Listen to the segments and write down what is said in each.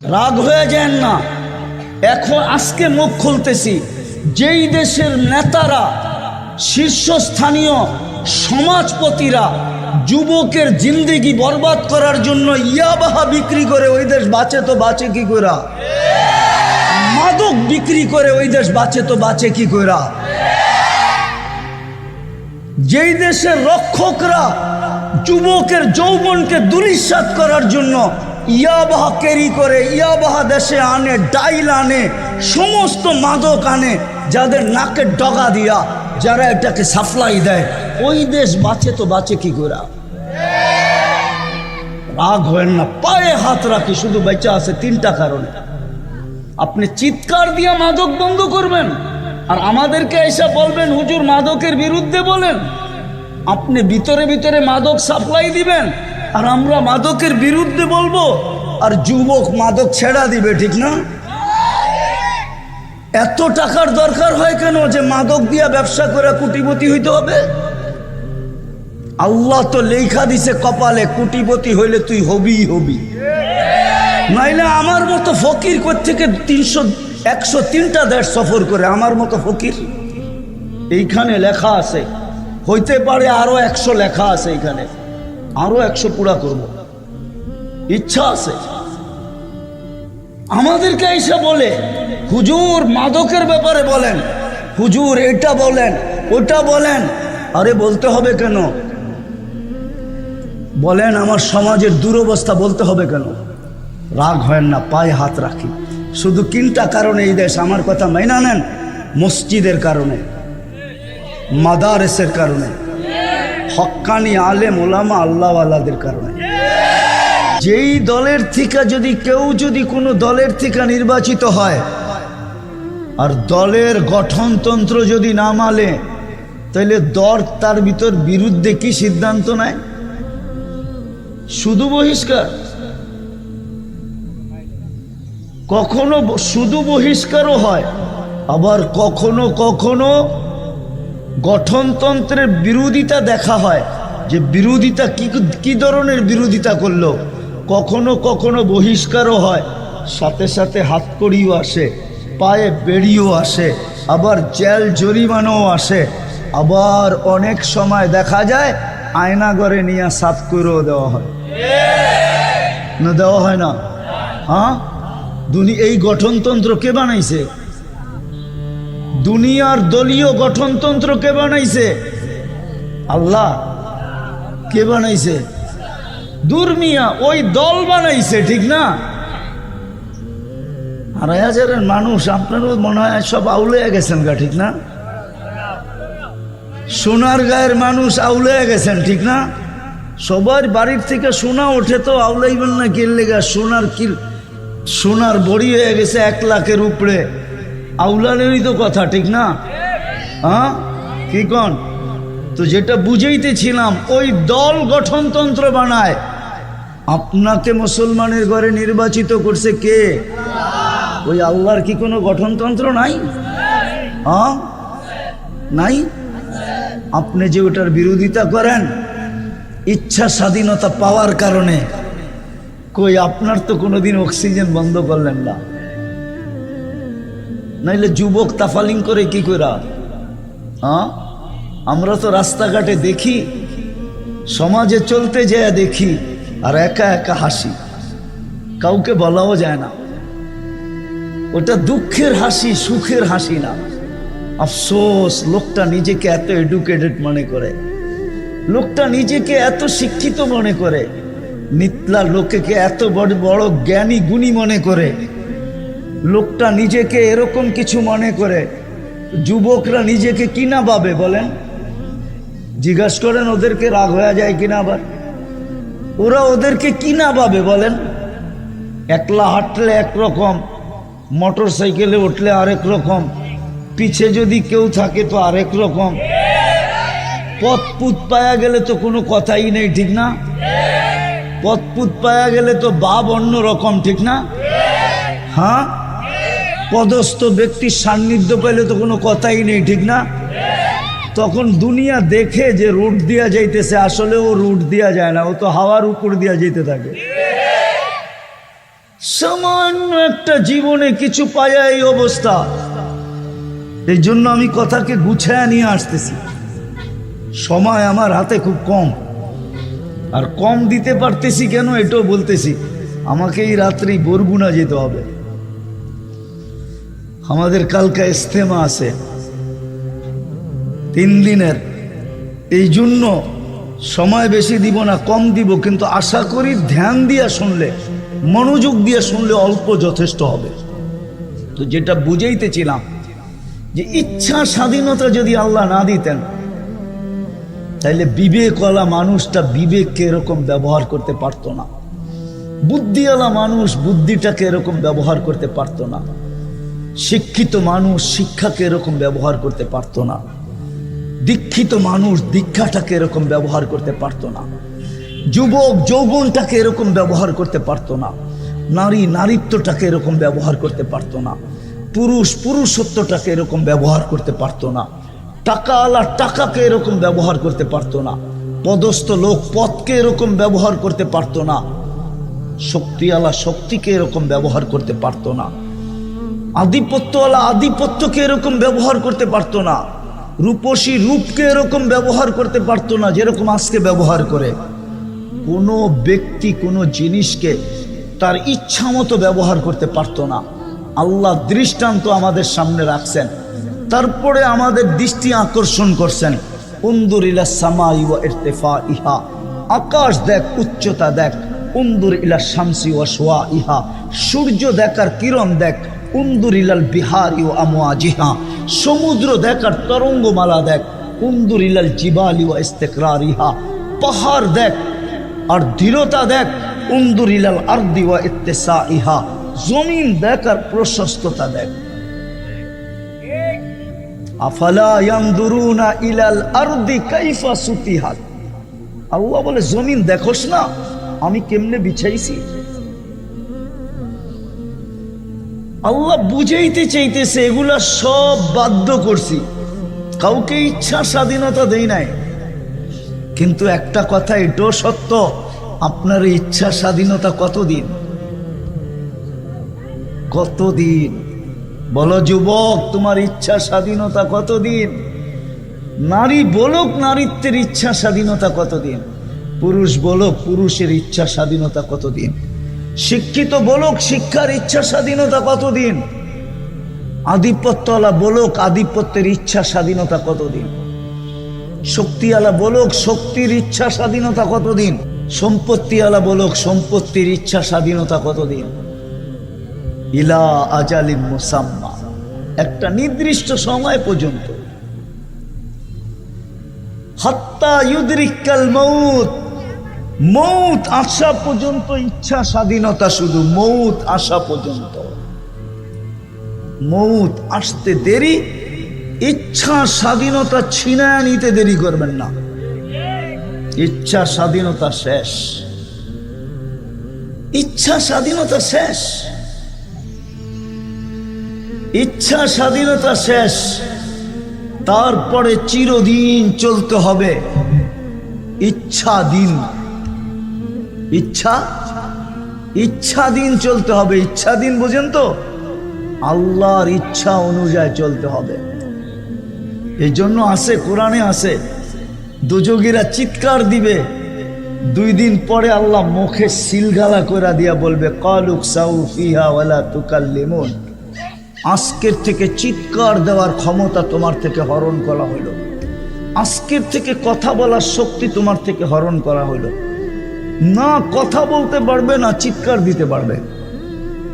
রাগ হয়ে যান না। এখন আজকে মুখ খুলতেছি, যেই দেশের নেতারা, শীর্ষস্থানীয় সমাজপতিরা যুবকের জিন্দেগি বরবাদ করার জন্য ইয়াবাহা বিক্রি করে ওই দেশ বাঁচে তো বাঁচে কি কইরা, মাদক বিক্রি করে ওই দেশ বাঁচে তো বাঁচে কি কইরা, যেই দেশের রক্ষকরা যুবকের যৌবনকে দুলিশাত করার জন্য ইয়াবাহা ক্যারি করে, ইয়াবাহা দেশে আনে, ডাইল আনে, সমস্ত মাদক আনে, যাদের নাকের ডগা দিয়া যারা এটাকে সাপ্লাই দেয়, ওই দেশ বাঁচে তো বাঁচে কি করে। রাগ হয় না, পায়ে হাত রাখি, শুধু বেঁচে আছে তিনটা কারণে। আপনি চিৎকার দিয়া মাদক বন্ধ করবেন আর আমাদেরকে এসে বলবেন হুজুর মাদকের বিরুদ্ধে বলেন। আপনি ভিতরে ভিতরে মাদক সাপ্লাই দিবেন আর আমরা মাদকের বিরুদ্ধে বলবো, আর যুবক মাদক ছেড়া দিবে, ঠিক না? এত টাকার দরকার হয় কেন যে মাদক দিয়া ব্যবসা করে কোটিপতি হইতে হবে? আল্লাহ তো লেখা দিছে কপালে, কোটিপতি হইলে তুই হবি হবি, নাইলে আমার মতো ফকির কোত্থেকে 103টা দেশ সফর করে, আমার মতো ফকির এইখানে লেখা আছে, হইতে পারে আরো 100 লেখা আছে, এইখানে আরো 100 পুরা করব, ইচ্ছা আছে। আমাদেরকে এসে বলে হুজুর মাদকের ব্যাপারে বলেন, হুজুর এটা বলেন ওটা বলেন। আরে বলতে হবে কেন বলেন? আমার সমাজের দুরবস্থা বলতে হবে কেন? রাগ হয় না, পায়ে হাত রাখি। শুধু তিনটা কারণে এই দেশ, আমার কথা মাইনা নেন, মসজিদের কারণে, মাদারেসের কারণে, হক্কানি আলেম ওলামা আল্লাহওয়ালাদের কারণে। যেই দলের থেকে যদি কেউ যদি কোনো দলের থেকে নির্বাচিত হয় আর দলের গঠনতন্ত্র যদি না মানে, তাহলে দল তার ভিতর বিরুদ্ধে কি সিদ্ধান্ত নেয়? শুধু বহিষ্কার। কখনো শুধু বহিষ্কারও হয়, আবার কখনো কখনো গঠনতন্ত্রের বিরোধিতা দেখা হয়, যে বিরোধিতা কি ধরনের বিরোধিতা করলো। কখনো কখনো বহিষ্কারও হয়, সাথে সাথে হাতকড়িও আসে, পায়ে বেড়িও আসে, আবার জেল জরিমানাও আসে, আবার অনেক সময় দেখা যায় আয়নাঘরে নিয়ে সাফ করেও দেওয়া হয়, না দেওয়া হয় না? হ্যাঁ, এই গঠনতন্ত্র কে বানাইছে? দুনিয়ার দলীয় গঠনতন্ত্র কে বানাইছে? আল্লাহ। কে বানাইছে? দুর্মিয়া ওই দল বানাইছে, ঠিক না? 2,500 মানুষ, আপনারও মনে হয় সব আউলে গেছেন গা, ঠিক না? সোনার গায়ের মানুষ আউলে গেছেন, ঠিক না? সবার বাড়ির থেকে সোনা ওঠে তো আউলাইবেন না কিনলে গা, সোনার বড়ি হয়ে গেছে 1 লাখের উপরে, আউলানেরই তো কথা, ঠিক না? হ্যাঁ, কি কন? তো যেটা বুঝাইতেছিলাম, ওই দল গঠনতন্ত্র বানায়। আপনাকে মুসলমানের ঘরে নির্বাচিত করছে কে? ওই আল্লাহর কি কোনো গঠনতন্ত্র নাই? হ্যাঁ, নাই। আপনি যে ওটার বিরোধিতা করেন ইচ্ছা স্বাধীনতা পাওয়ার কারণে, কই আপনার তো কোনোদিন অক্সিজেন বন্ধ করলেন না, নাইলে যুবক তাফালিং করে কি করা? হ্যাঁ, আমরা তো রাস্তাঘাটে দেখি, সমাজে চলতে যায় দেখি, আর একা একা হাসি, কাউকে বলাও যায় না। ওটা দুঃখের হাসি, সুখের হাসি না। আফসোস, লোকটা নিজেকে এত এডুকেটেড মনে করে, লোকটা নিজেকে এত শিক্ষিত মনে করে, নিতলা লোকেকে এত বড় বড় জ্ঞানী গুণী মনে করে, লোকটা নিজেকে এরকম কিছু মনে করে। যুবকরা নিজেকে কিনা ভাবে বলেন? জিজ্ঞাসা করেন ওদেরকে, রাগ হয়ে যায় কিনা? আবার ওরা ওদেরকে কিনা ভাবে বলেন? একলা হাঁটলে একরকম, মোটর সাইকেলে উঠলে আরেক রকম, পিছে যদি কেউ থাকে তো আরেক রকম, পথপুত পায়া গেলে তো কোনো কথাই নেই, ঠিক না? পথপুত পায়া গেলে তো ভাব অন্য রকম, ঠিক না? হ্যাঁ, পদস্থ ব্যক্তির সান্নিধ্য পেলে তো কোনো কথাই নেই, ঠিক না? তখন দুনিয়া দেখে যে রুট দিয়া যাইতেছে, আসলে ও রুট দিয়া যায় না, ও তো হাওয়ার উপর দিয়া যেতে থাকে। সামান্য একটা জীবনে কিছু পায়া এই অবস্থা। এই জন্য আমি কথাকে গুছায় নিয়ে আসতেছি। সময় আমার হাতে খুব কম, আর কম দিতে পারতেছি কেন এটাও বলতেছি। আমাকে এই রাত্রি বরগুনা যেতে হবে, আমাদের কালকে ইস্তেমা আছে 3 দিনের। এই জন্য সময় বেশি দিব না, কম দিব, কিন্তু আশা করি ধ্যান দিয়া শুনলে, মনোযোগ দিয়ে শুনলে অল্প যথেষ্ট হবে। তো যেটা বুঝাইতেছিলাম যে ইচ্ছা স্বাধীনতা যদি আল্লাহ না দিতেন, তাইলে বিবেকওয়ালা মানুষটা বিবেককে এরকম ব্যবহার করতে পারতো না, বুদ্ধিওয়ালা মানুষ বুদ্ধিটাকে এরকম ব্যবহার করতে পারতো না, শিক্ষিত মানুষ শিক্ষাকে এরকম ব্যবহার করতে পারতো না, দীক্ষিত মানুষ দীক্ষাটাকে এরকম ব্যবহার করতে পারতো না, যুবক যৌবনটাকে এরকম ব্যবহার করতে পারতো না, নারী নারীত্বটাকে এরকম ব্যবহার করতে পারতো না, পুরুষ পুরুষত্বটাকে এরকম ব্যবহার করতে পারতো না, টাকাওয়ালা টাকাকে এরকম ব্যবহার করতে পারতো না, পদস্থ লোক পদকে এরকম ব্যবহার করতে পারতো না, শক্তিওয়ালা শক্তিকে এরকম ব্যবহার করতে পারতো না, আধিপত্যওয়ালা আধিপত্যকে এরকম ব্যবহার করতে পারতো না, রূপসী রূপকে এরকম ব্যবহার করতে পারতো না যেরকম আজকে ব্যবহার করে। কোনো ব্যক্তি কোনো জিনিসকে তার ইচ্ছা মতো ব্যবহার করতে পারতো না। আল্লাহ দৃষ্টান্ত আমাদের সামনে রাখছেন, তারপরে আমাদের দৃষ্টি আকর্ষণ করছেন। উনদুর ইলা সামাই ওয়া ইরতিফাইহা, আকাশ দেখ, উচ্চতা দেখ। উনদুর ইলা শামসি ওয়া শুআইহা, সূর্য দেখার কিরণ দেখ। উনদুর ইলাল বিহারি ওয়া আমওয়াজিহা, সমুদ্র দেখার তরঙ্গমালা দেখ। উনদুর ইলাল জিবালি ওয়া ইস্তিকরারিহা, পাহাড় দেখ আর দৃঢ়তা দেখ। উনদুর ইলাল আরদি ওয়া ইত্তিসাইহা, জমিন দেখার প্রশস্ততা দেখ। আফালা ইয়ানদুরুনা ইলাল আরদি কাইফা সুতিহাত, আল্লাহ বলে জমিন দেখোস না আমি কেমনে বিছাইছি। আল্লাহ বুঝাইতে চাইতেছে এগুলা সব বাধ্য করছি, কাউকে ইচ্ছা স্বাধীনতা দেই নাই। কিন্তু একটা কথা এটাও সত্য, আপনার ইচ্ছা স্বাধীনতা কতদিন? কতদিন বলো যুবক, তোমার ইচ্ছা স্বাধীনতা কতদিন? নারী বলুক নারীত্বের ইচ্ছা স্বাধীনতা কতদিন? পুরুষ বলুক পুরুষের ইচ্ছা স্বাধীনতা কতদিন? শিক্ষিত বলুক শিক্ষার ইচ্ছা স্বাধীনতা কতদিন? আধিপত্যওয়ালা বলুক আধিপত্যের ইচ্ছা স্বাধীনতা কতদিন? শক্তিওয়ালা বলুক শক্তির ইচ্ছা স্বাধীনতা কতদিন? সম্পত্তিওয়ালা বলুক সম্পত্তির ইচ্ছা স্বাধীনতা কতদিন? ইলা আজালিম মুসাম্মা, একটা নির্দিষ্ট সময় পর্যন্ত। হাত্তা ইউদরিকাল মউত, মউত আসা পর্যন্ত ইচ্ছা স্বাধীনতা, শুধু মউত আসা পর্যন্ত। মউত আসতে দেরি, ইচ্ছা স্বাধীনতা ছিনায় নিতে দেরি করবেন না। ইচ্ছা স্বাধীনতা শেষ, ইচ্ছা স্বাধীনতা শেষ, ইচ্ছা স্বাধীনতা শেষ। তারপরে চিরদিন চলতে হবে ইচ্ছা দিন, ইচ্ছা ইচ্ছা দিন চলতে হবে। ইচ্ছা দিন বোঝেন তো? আল্লাহর ইচ্ছা অনুযায়ী চলতে হবে। এই জন্য আছে, কোরআনে আছে, দুযোগীরা চিৎকার দিবে, 2 দিন পরে আল্লাহ মুখে সিলগালা করে দিয়া বলবে কালুক সাউ ফিহা ওয়ালা তুকাল্লিমুন, আজকের থেকে চিৎকার দেওয়ার ক্ষমতা তোমার থেকে হরণ করা হইল, আজকের থেকে কথা বলার শক্তি তোমার থেকে হরণ করা হইল। না কথা বলতে পারবে না, চিৎকার দিতে পারবে,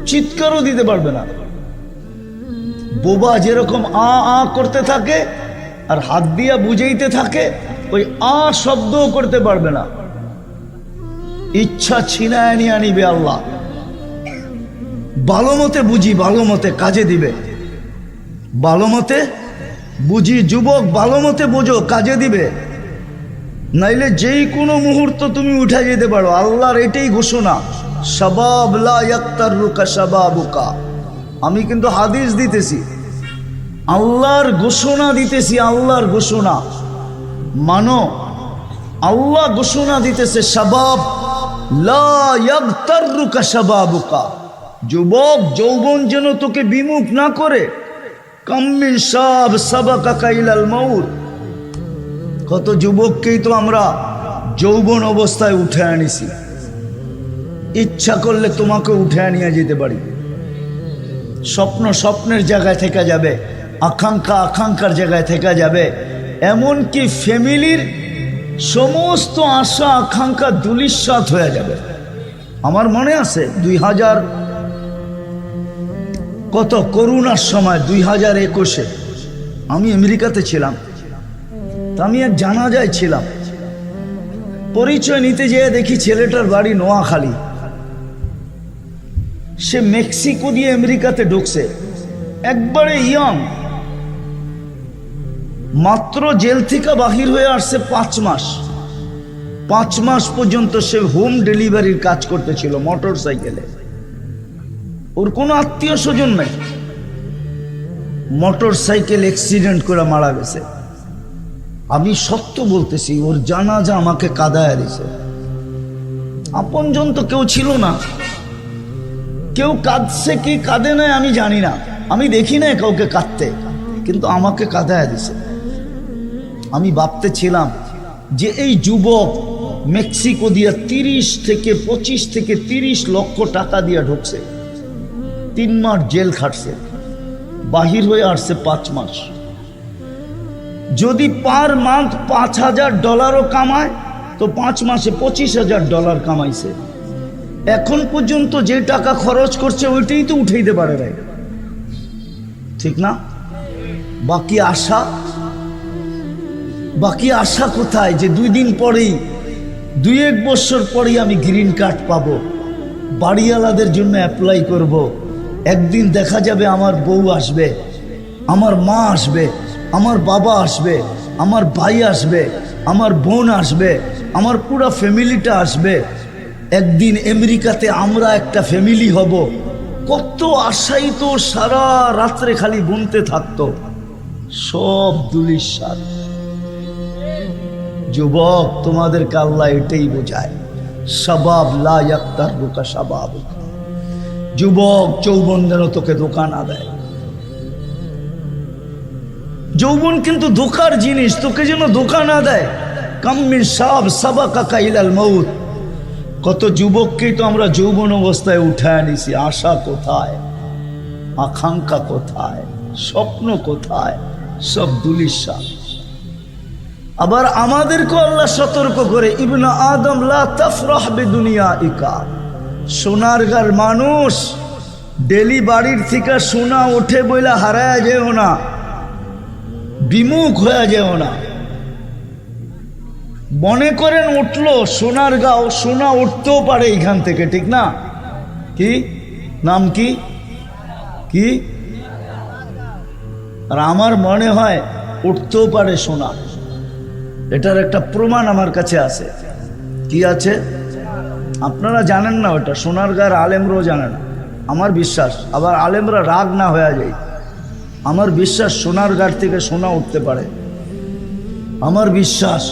চিৎকারও দিতে পারবে না। বোবা যেরকম আ আ করতে থাকে আর হাত দিয়া বুঝাইতে থাকে, ওই আ শব্দও করতে পারবে না। ইচ্ছা ছিনায় নিয়ে আনিবে আল্লাহ। ভালো মতে বুঝি, ভালো মতে কাজে দিবে, ভালো মতে বুঝি যুবক, ভালো মতে বোঝো, কাজে দিবে। নাইলে যেই কোনো মুহূর্ত তুমি উঠে যেতে পারো। আল্লাহর এটাই ঘোষণা, শাবাব লা ইয়াক্তারুকা শাবাবুকা। আমি কিন্তু হাদিস দিতেছি, আল্লাহর ঘোষণা দিতেছি, আল্লাহর ঘোষণা মানো। আল্লাহ ঘোষণা দিতেছে শাবাব লা ইয়াক্তারুকা শাবাবুকা, যুবক যৌবন যেন তোকে বিমুখ না করে। কাম্মিন শাব সাবাকাকা ইলাল মাউত, কত যুবককেই তো আমরা যৌবন অবস্থায় উঠে আনিছি। ইচ্ছা করলে তোমাকে উঠে আনিয়ে যেতে পারি। স্বপ্ন স্বপ্নের জায়গায় থেকে যাবে, আকাঙ্ক্ষা আকাঙ্ক্ষার জায়গায় থেকে যাবে, এমনকি ফ্যামিলির সমস্ত আশা আকাঙ্ক্ষা ধূলিসাৎ হয়ে যাবে। আমার মনে আছে 2000 কত করোনার সময় 2021-এ আমি আমেরিকাতে ছিলাম। তা আমি এক জানাজায় ছিলাম, পরিচয় নিতে যেয়ে দেখি ছেলেটার বাড়ি নোয়াখালী। সে মেক্সিকো দিয়ে আমেরিকাতে ঢুকছে, একবারে ইয়ং, মাত্র জেল থেকে বাহির হয়ে আসছে 5 মাস। 5 মাস পর্যন্ত সে হোম ডেলিভারির কাজ করতেছিল মোটর সাইকেলে। ওর কোনো আত্মীয় স্বজন নাই, মোটর সাইকেল অ্যাক্সিডেন্ট করে মারা গেছে। আমি সত্য বলতেছি, ওর জানাজা আমাকে কাঁদায় দিছে। আপনজন তো কেউ ছিল না, কেউ কাঁদছে কি কাঁদে নাই আমি জানি না, আমি দেখি না কাউকে কাঁদতে, কিন্তু আমাকে কাঁদায় দিছে। আমি ভাবতেছিলাম যে এই যুবক মেক্সিকো দিয়ে 25 থেকে 30 লক্ষ টাকা দিয়ে ঢুকছে, 3 মাস জেল খাটছে, বাহির হয়ে আসছে 5 মাস। যদি পার মান্থ $5,000 কামায় তো 5 মাসে $25,000 কামাইছে। এখন পর্যন্ত যে টাকা খরচ করছে ওইটাই তো উঠাইতে পারে নাই, ঠিক না? বাকি আশা কোথায় যে 2 দিন পরেই, 2-1 বছর পরেই আমি গ্রিন কার্ড পাবো, বাড়িওয়ালাদের জন্য অ্যাপ্লাই করব, একদিন দেখা যাবে আমার বউ আসবে, আমার মা আসবে, আমার বাবা আসবে, আমার ভাই আসবে, আমার বোন আসবে, আমার পুরো ফ্যামিলিটা আসবে, একদিন আমেরিকাতে আমরা একটা ফ্যামিলি হব। কত আশাই তো সারা রাত্রে খালি বুনতে থাকতো, সব ধূলিসাৎ। যুবক তোমাদেরকে আল্লাহ এটাই বোঝায়, শাবাব লা ইয়াক্তারুকা শাবাব। যুবক যৌবন যেন তোকে ধোঁকা না দেয়। যৌবন কিন্তু ধোঁকার জিনিস, তোকে যেন ধোঁকা না দেয়। কাম্মিন শাব সাবাকাকা ইলাল মাউত, কত যুবককেই তো আমরা যৌবন অবস্থায় উঠায় আনিছি। আশা কোথায়, আকাঙ্ক্ষা কোথায়, স্বপ্ন কোথায়, সব ধূলিসাৎ। আবার আমাদেরকে আল্লাহ সতর্ক করে, ইবনে আদম লা তাফরাহ বিদুনিয়াইকা, সোনারগার মানুষ, ডেলি বাড়ির থেকে সোনা ওঠে বইলা হারায়া যেও না, বিমুখ হয়ে যেও না। মনে করেন উঠলো সোনারগাঁও, সোনা উঠতেও পারে এখান থেকে, ঠিক না? কি নাম কি কি? আর আমার মনে হয় উঠতেও পারে সোনা। এটার একটা প্রমাণ আমার কাছে আছে। কি আছে? আপনারা জানেন না ওটা, সোনারগাঁর আলেমরাও জানে না, আমার বিশ্বাস। আবার আলেমরা রাগ না হয়ে যায়, আমার বিশ্বাস সোনারগাঁর থেকে সোনা উঠতে পারে। আমার বিশ্বাস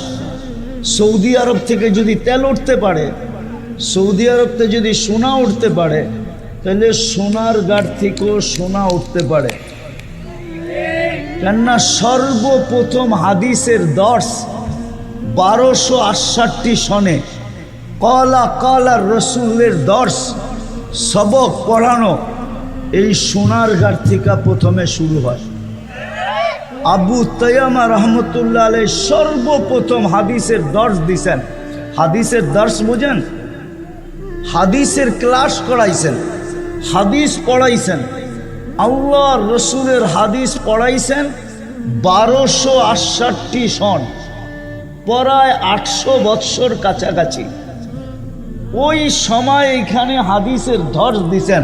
সৌদি আরব থেকে যদি তেল উঠতে পারে, সৌদি আরব থেকে যদি সোনা উঠতে পারে, তাহলে সোনারগাঁর থেকেও সোনা উঠতে পারে। কেননা সর্বপ্রথম হাদিসের দর্শ 1268 সনে কলা কলা রসুলের দর্শ সবক পড়ানো এই সোনারগাঁর থেকে প্রথমে শুরু হয়। আবু তাইয়ামা রহমতুল্লাহ আলাইহি সর্বপ্রথম হাদিসের দর্শ দিছেন। হাদিসের দর্শ বুঝেন? হাদিসের ক্লাস করাইছেন, হাদিস পড়াইছেন, আল্লাহ রসুলের হাদিস পড়াইছেন 1268 সন, প্রায় 800 বৎসর কাছাকাছি। ওই সময় এখানে হাদিসের দর্শ দিছেন।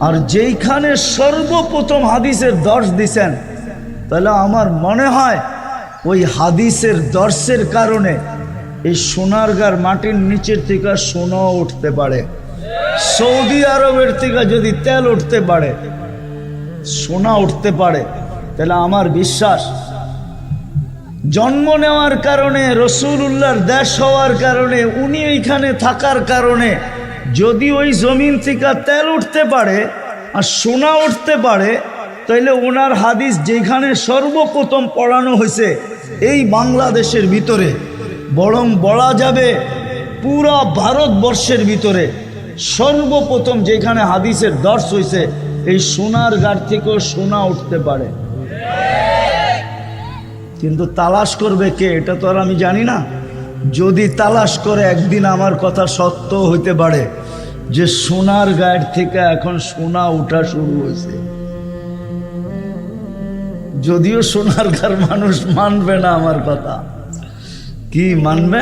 আর যেইখানে সর্বপ্রথম হাদিসের দর্শ দিছেন, তাহলে আমার মনে হয় ওই হাদিসের দর্শের কারণে এই সোনারগাঁর মাটির নিচের থেকে সোনা উঠতে পারে। সৌদি আরবের থেকে যদি তেল উঠতে পারে, সোনা উঠতে পারে, তাহলে আমার বিশ্বাস জন্ম নেওয়ার কারণে, রসুলুল্লাহর দেশ হওয়ার কারণে, উনি এইখানে থাকার কারণে যদি ওই জমিন থেকে তেল উঠতে পারে আর সোনা উঠতে পারে, তাইলে ওনার হাদিস যেখানে সর্বপ্রথম পড়ানো হয়েছে এই বাংলাদেশের ভিতরে, বরং বলা যাবে পুরা ভারতবর্ষের ভিতরে সর্বপ্রথম যেখানে হাদিসের দর্শ হয়েছে এই সোনার গাড় থেকেও সোনা উঠতে পারে। কিন্তু তালাশ করবে কে, এটা তো আর আমি জানি না। যদি তালাশ করে একদিন আমার কথা সত্য হইতে পারে যে সোনার গাড় থেকে এখন সোনা উঠা শুরু হয়েছে। যদিও সোনার গাড় মানুষ মানবে না আমার কথা। কি মানবে?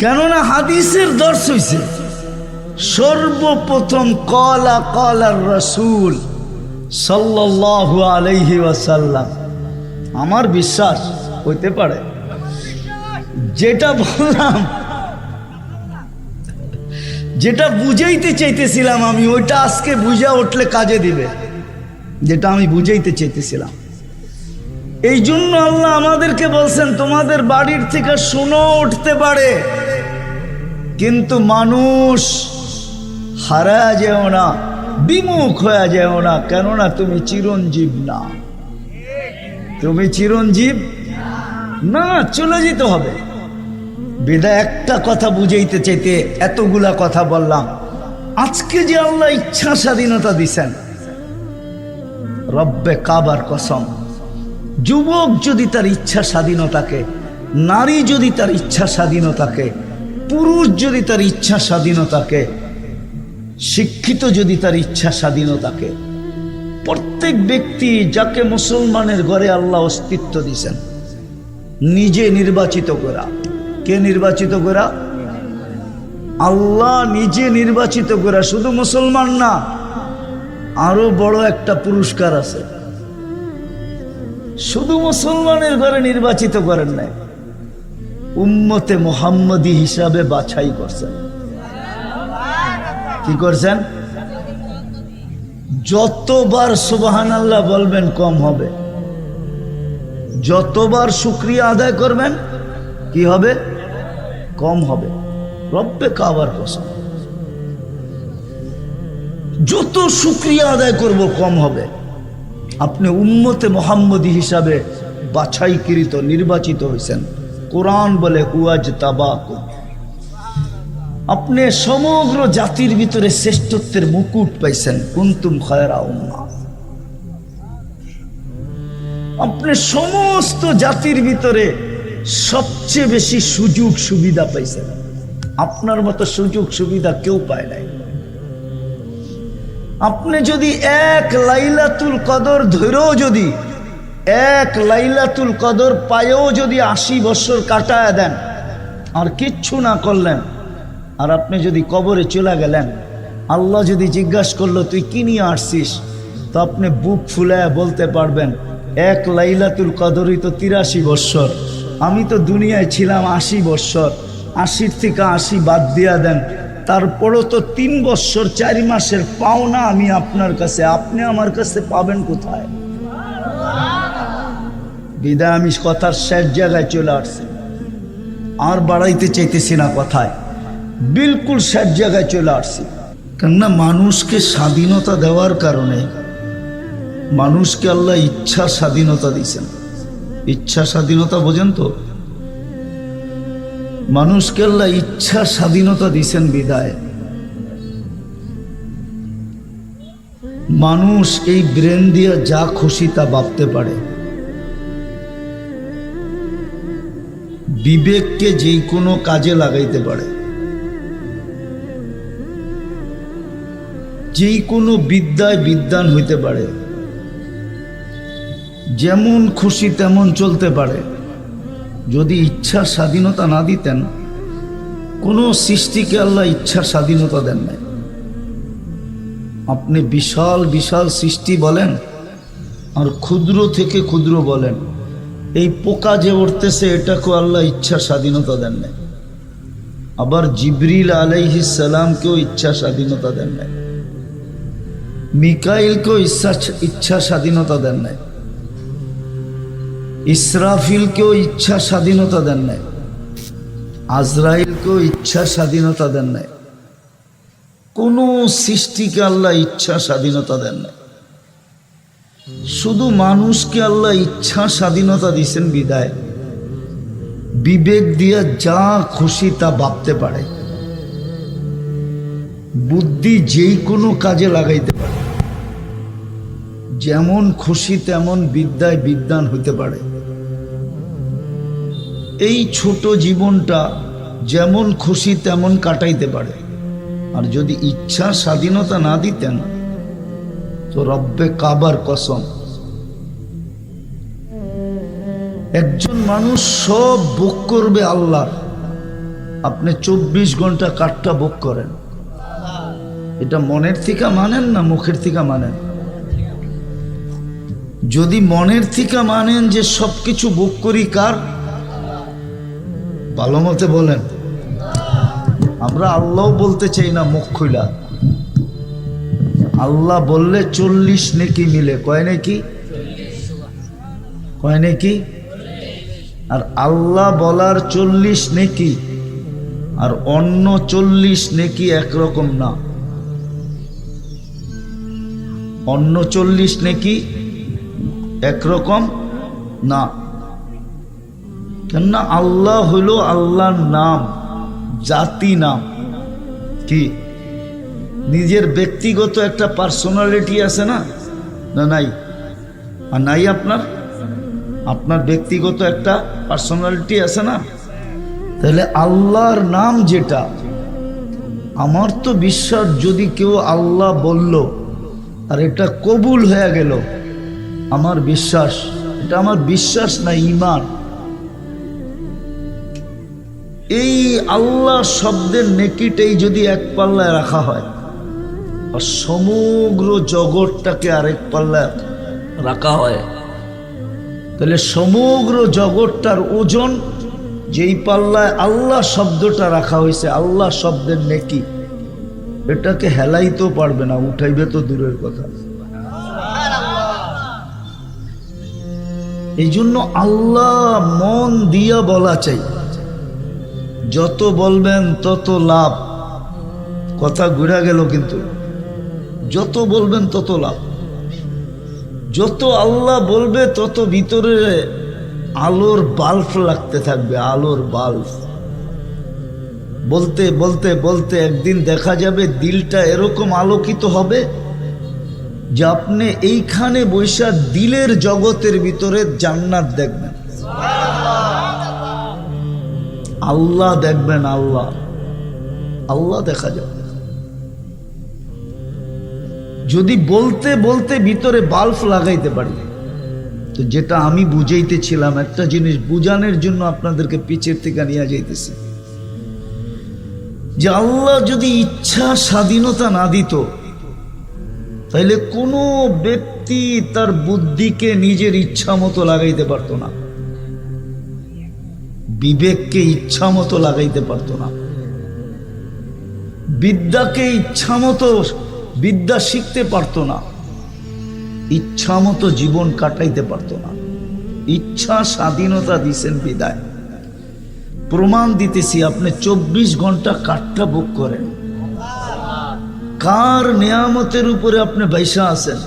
কেননা হাদিসের দর্শ হইছে সর্বপ্রথম কলা কলার রাসূল সাল্লাল্লাহু আলাইহি ওয়াসাল্লাম। আমার বিশ্বাস হইতে পারে যেটা বললাম, যেটা বুঝাইতে চাইতেছিলাম আমি, ওইটা আজকে বুঝা উঠলে কাজে দিবে, যেটা আমি বুঝাইতে চাইতেছিলাম। এই জন্য আল্লাহ আমাদেরকে বলছেন তোমাদের বাড়ির থেকে সোনা উঠতে পারে, কিন্তু মানুষ হারা যেও না, বিমুখ হয়ে যেও না, কেননা তুমি চিরঞ্জীব না। তুমি চিরঞ্জীব না, চলে যেতে হবে। বিদায় একটা কথা বুঝাইতে চাইতে এতগুলা কথা বললাম। আজকে যে আল্লাহ ইচ্ছা স্বাধীনতা দিছেন, রব্বে কাবার কসম, যুবক যদি তার ইচ্ছা স্বাধীনতাকে, নারী যদি তার ইচ্ছা স্বাধীনতাকে, পুরুষ যদি তার ইচ্ছা স্বাধীনতাকে, শিক্ষিত যদি তার ইচ্ছা স্বাধীনতাকে, প্রত্যেক ব্যক্তি যাকে মুসলমানের ঘরে আল্লাহ অস্তিত্ব দিয়েছেন, নিজে নির্বাচিত করা। কে নির্বাচিত করা? আল্লাহ নিজে নির্বাচিত করা। শুধু মুসলমান না, আরো বড় একটা পুরস্কার আছে। শুধু মুসলমানের ঘরে নির্বাচিত করেন নাই, উম্মতে মুহাম্মদী হিসাবে বাছাই করছেন। কি করছেন? যতবার সুবহানাল্লাহ বলবেন কম হবে, যতবার শুকরিয়া আদায় করবেন কি হবে? কম হবে। রব্বে কাবার কসম, যত শুকরিয়া আদায় করব কম হবে। আপনি উম্মতে মুহাম্মদী হিসাবে বাছাইকৃত, নির্বাচিত হয়েছেন। কোরআন বলে হুয়াজতাবাকুম, আপনি সমগ্র জাতির ভিতরে শ্রেষ্ঠত্বের মুকুট পাইছেন। কুনতুম খায়রা উম্মাহ, আপনি সমস্ত জাতির ভিতরে সবচেয়ে বেশি সুযোগ সুবিধা পাইছেন। আপনার মতো সুযোগ সুবিধা কেউ পায় নাই। আপনি যদি এক লাইলাতুল কদর ধরেও, যদি এক লাইলাতুল কদর পায়েও যদি 80 বছর কাটায় দেন আর কিচ্ছু না করলেন, আর আপনি যদি কবরে চলে গেলেন, আল্লাহ যদি জিজ্ঞাসা করলো তুই কি নিয়ে আসছিস, তো আপনি বুক ফুলায় বলতে পারবেন এক লাইলাতুল কদরই তো 83 বছর, আমি তো দুনিয়ায় ছিলাম 80 বছর, 80 থেকে 80 বাদ দিয়া দেন, তারপরও তো 3 বছর 4 মাসের পাওনা আমি আপনার কাছে, আপনি আমার কাছে পাবেন কোথায়? বিদায় আমি কথার শেষ জায়গায় চলে আসছি, আর বাড়াইতে চাইতেছি না কথায়, বিলকুল শেষ জায়গায় চলে আসছি। কেননা মানুষকে স্বাধীনতা দেওয়ার কারণে, মানুষকে আল্লাহ ইচ্ছা স্বাধীনতা দিয়েছেন। ইচ্ছা স্বাধীনতা বোঝেন তো? মানুষকে আল্লাহ ইচ্ছা স্বাধীনতা দিয়েছেন বিদায় মানুষ এই ব্রেন দিয়ে যা খুশি তা ভাবতে পারে। বিবেককে যে কোনো কাজে লাগাইতে পারে, যে কোনো বিদ্যায় বিদ্বান হইতে পারে, যেমন খুশি তেমন চলতে পারে। যদি ইচ্ছার স্বাধীনতা না দিতেন, কোনো সৃষ্টিকে আল্লাহ ইচ্ছার স্বাধীনতা দেন নাই। আপনি বিশাল বিশাল সৃষ্টি বলেন আর ক্ষুদ্র থেকে ক্ষুদ্র বলেন, এই পোকা যে উঠতেছে এটাকেও আল্লাহ ইচ্ছার স্বাধীনতা দেন নাই। আবার জিবরিল আলাইহিস সালামকেও ইচ্ছা স্বাধীনতা দেন নাই, মিকাইলকেও ইচ্ছা স্বাধীনতা দেন নাই। ইসরাফিলকেও ইচ্ছা স্বাধীনতা দেন নাই, আজরাইলকেও ইচ্ছা স্বাধীনতা দেন নাই, কোনো সৃষ্টিকে আল্লাহ ইচ্ছা স্বাধীনতা দেন নাই। শুধু মানুষকে আল্লাহ ইচ্ছা স্বাধীনতা দিয়েছেন বিদায় বিবেক দিয়া যা খুশি তা ভাবতে পারে, বুদ্ধি যেই কোনো কাজে লাগাইতে পারে, যেমন খুশি তেমন বিদ্যায় বিদ্বান হইতে পারে। এই ছোট জীবনটা যেমন খুশি তেমন কাটাইতে পারে। আর যদি ইচ্ছা স্বাধীনতা না দিতেন তো রব্বে কাবার কসম, একজন মানুষ সব ভোগ করবে আল্লাহ, আপনি 24 ঘন্টা কাঠটা ভোগ করেন। এটা মনের থেকে মানেন না মুখের থেকে মানেন? যদি মনের থেকে মানেন যে সবকিছু ভোগ করি কার, ভালো মতে বলেন। আমরা আল্লাহ বলতে চাই না মুখ খুলা। আল্লাহ বললে 40 নেকি মিলে, কয় নাকি? কয় নাকি? আর আল্লাহ বলার 40 নেকি আর অন্য 40 নেকি একরকম না। অন্য 40 নেকি একরকম না। কেননা আল্লাহ হইল আল্লাহর নাম, জাতি নাম। কি নিজের ব্যক্তিগত একটা পার্সোনালিটি আছে না? না নাই? আর নাই আপনার? আপনার ব্যক্তিগত একটা পার্সোনালিটি আছে না? তাহলে আল্লাহর নাম যেটা, আমার তো বিশ্বাস যদি কেউ আল্লাহ বলল আর এটা কবুল হয়ে গেল, আমার বিশ্বাস, এটা আমার বিশ্বাস না, ঈমান। এই আল্লাহ শব্দের নেকিটাই যদি এক পাল্লায় রাখা হয় আর সমগ্র জগৎটাকে আরেক পাল্লায় রাখা হয়, তাহলে সমগ্র জগৎটার ওজন যেই পাল্লায় আল্লাহ শব্দটা রাখা হয়েছে, আল্লাহ শব্দের নেকি, এটাকে হেলাইতেও পারবে না, উঠাইবে তো দূরের কথা। এই জন্য আল্লাহ মন দিয়া বলা চাই, যত বলবেন তত লাভ। কথা ঘুরা গেল, কিন্তু যত বলবেন তত লাভ। যত আল্লাহ বলবে তত ভিতরে আলোর বাল্ব লাগতে থাকবে, আলোর বাল্ব। বলতে বলতে বলতে একদিন দেখা যাবে দিলটা এরকম আলোকিত হবে যে আপনি এইখানে বৈশা দিলের জগতের ভিতরে জান্নাত দেখবেন, আল্লাহ দেখবেন, আল্লাহ আল্লাহ দেখা যাবে। যদি বলতে বলতে ভিতরে বাল্ব লাগাইতে পারি, তো যেটা আমি বুঝাইতেছিলাম, একটা জিনিস বুঝানোর জন্য আপনাদেরকে পিছের থেকে নিয়ে যাইতেছি, যে আল্লাহ যদি ইচ্ছা স্বাধীনতা না দিত, তাইলে কোনো ব্যক্তি তার বুদ্ধিকে নিজের ইচ্ছা মতো লাগাইতে পারতো না, বিবেককে ইচ্ছা মতো লাগাইতে পারতো না, বিদ্যাকে ইচ্ছা মতো বিদ্যা শিখতে পারতো না, ইচ্ছা মতো জীবন কাটাইতে পারতো না। ইচ্ছা স্বাধীনতা দিছেন বিদায়। প্রমাণ দিতেছি, আপনি 24 ঘন্টা কাঠটা ভোগ করেন, কার নিয়ামতের উপরে আপনি বাইসা আছেন?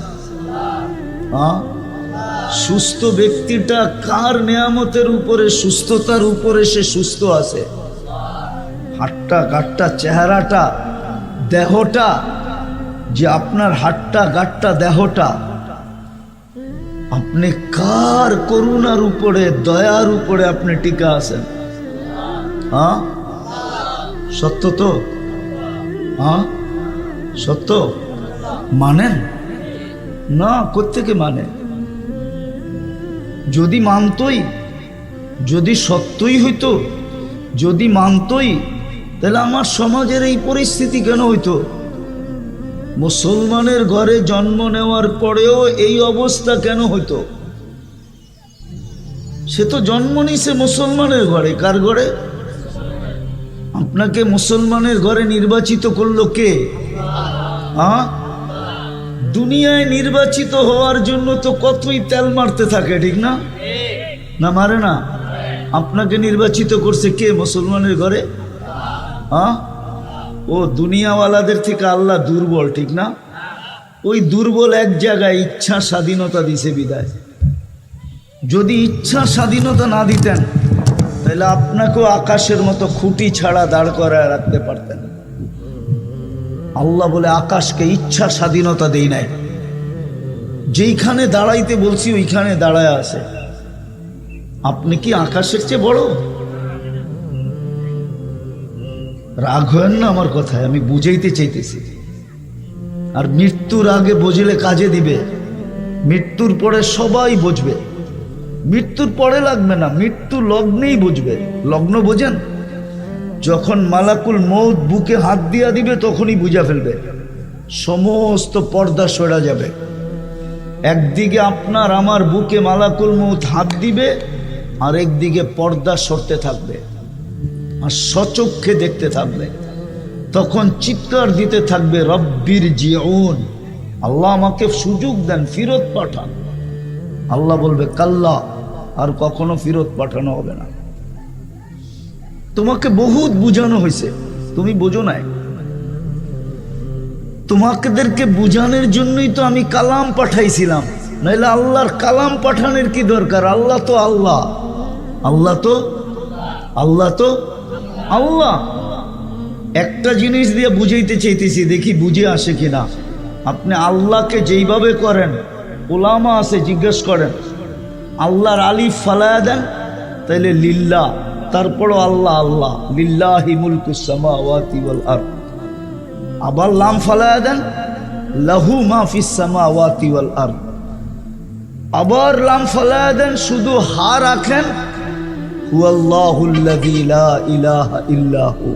সুস্থ ব্যক্তিটা কার নিয়ামতের উপরে, সুস্থতার উপরে সে সুস্থ আছে। হাটটা গাটটা চেহারাটা দেহটা, যে আপনার হাটটা গাটটা দেহটা, আপনি কার করুণার উপরে, দয়ার উপরে আপনি টিকা আছেন? সত্য তো? সত্য মানেন না? কোত্থেকে মানে? যদি মানতই, যদি সত্যই হইতো, যদি মানতই, তাহলে আমার সমাজের এই পরিস্থিতি কেন হইতো? মুসলমানের ঘরে জন্ম নেওয়ার পরেও এই অবস্থা কেন হইতো? সে তো জন্ম নিছে মুসলমানের ঘরে। কার ঘরে? আপনাকে মুসলমানের ঘরে নির্বাচিত করলো কে? দুনিয়ায় নির্বাচিত হওয়ার জন্য তো কতই তেল মারতে থাকে, ঠিক না? না মারে না? আপনাকে নির্বাচিত করছে কে মুসলমানের ঘরে? হ্যাঁ, ও দুনিয়াওয়ালাদের থেকে আল্লাহ দুর্বল, ঠিক না? ওই দুর্বল এক জায়গায় ইচ্ছা স্বাধীনতা দিছে বিদায়। যদি ইচ্ছা স্বাধীনতা না দিতেন তাহলে আপনাকেও আকাশের মতো খুঁটি ছাড়া দাঁড় করায় রাখতে পারতেন। আল্লাহ বলে আকাশকে ইচ্ছা স্বাধীনতা দেই নাই, যেইখানে দাঁড়াইতে বলছি ওইখানে দাঁড়ায় আছে। আপনি কি আকাশের চেয়ে বড়? রাগ হয় না আমার কথায়, আমি বুঝাইতে চাইতেছি। আর মৃত্যুর আগে বুঝলে কাজে দিবে, মৃত্যুর পরে সবাই বুঝবে। মৃত্যুর পরে লাগবে না, মৃত্যু লগ্নেই বুঝবে। লগ্ন বোঝেন? যখন মালাকুল মউত বুকে হাত দিয়া দিবে তখনই বুঝা ফেলবে, সমস্ত পর্দা সরা যাবে। একদিকে আপনার আমার বুকে মালাকুল মউত হাত দিবে, আর একদিকে পর্দা সরতে থাকবে, আর সচক্ষে দেখতে থাকবে। তখন চিৎকার দিতে থাকবে, রব্বির জিউন, আল্লাহ আমাকে সুযোগ দেন, ফিরত পাঠান। আল্লাহ বলবে, কাল্লা, আর কখনো ফিরত পাঠানো হবে না। তোমাকে বহুত বুঝানো হয়েছে, তুমি বোঝো নাই। তোমাদেরকে বুঝানোর জন্যই তো আমি কালাম পাঠাইছিলাম, নাইলে আল্লাহর কালাম পাঠানোর কি দরকার? আল্লাহ তো আল্লাহ, আল্লাহ তো আল্লাহ তো আল্লাহ। একটা জিনিস দিয়ে বুঝাইতে চাইতেছি, দেখি বুঝে আসে কিনা। আপনি আল্লাহকে যেইভাবে করেন, ওলামা আছে জিজ্ঞেস করেন, আল্লাহর আলিফ ফালায়া দেন তাইলে লিল্লাহ, তারপরও আল্লাহ আল্লাহ, লিল্লাহি মুলকুস সামাওয়াতি ওয়াল আরদ। আবার লাম ফালায়া দেন, লাহু মা ফিস সামাওয়াতি ওয়াল আরদ। আবার লাম ফালায়া দেন, শুধু হা রাখেন, হুয়াল্লাহুল্লাযী লা ইলাহা ইল্লা হু।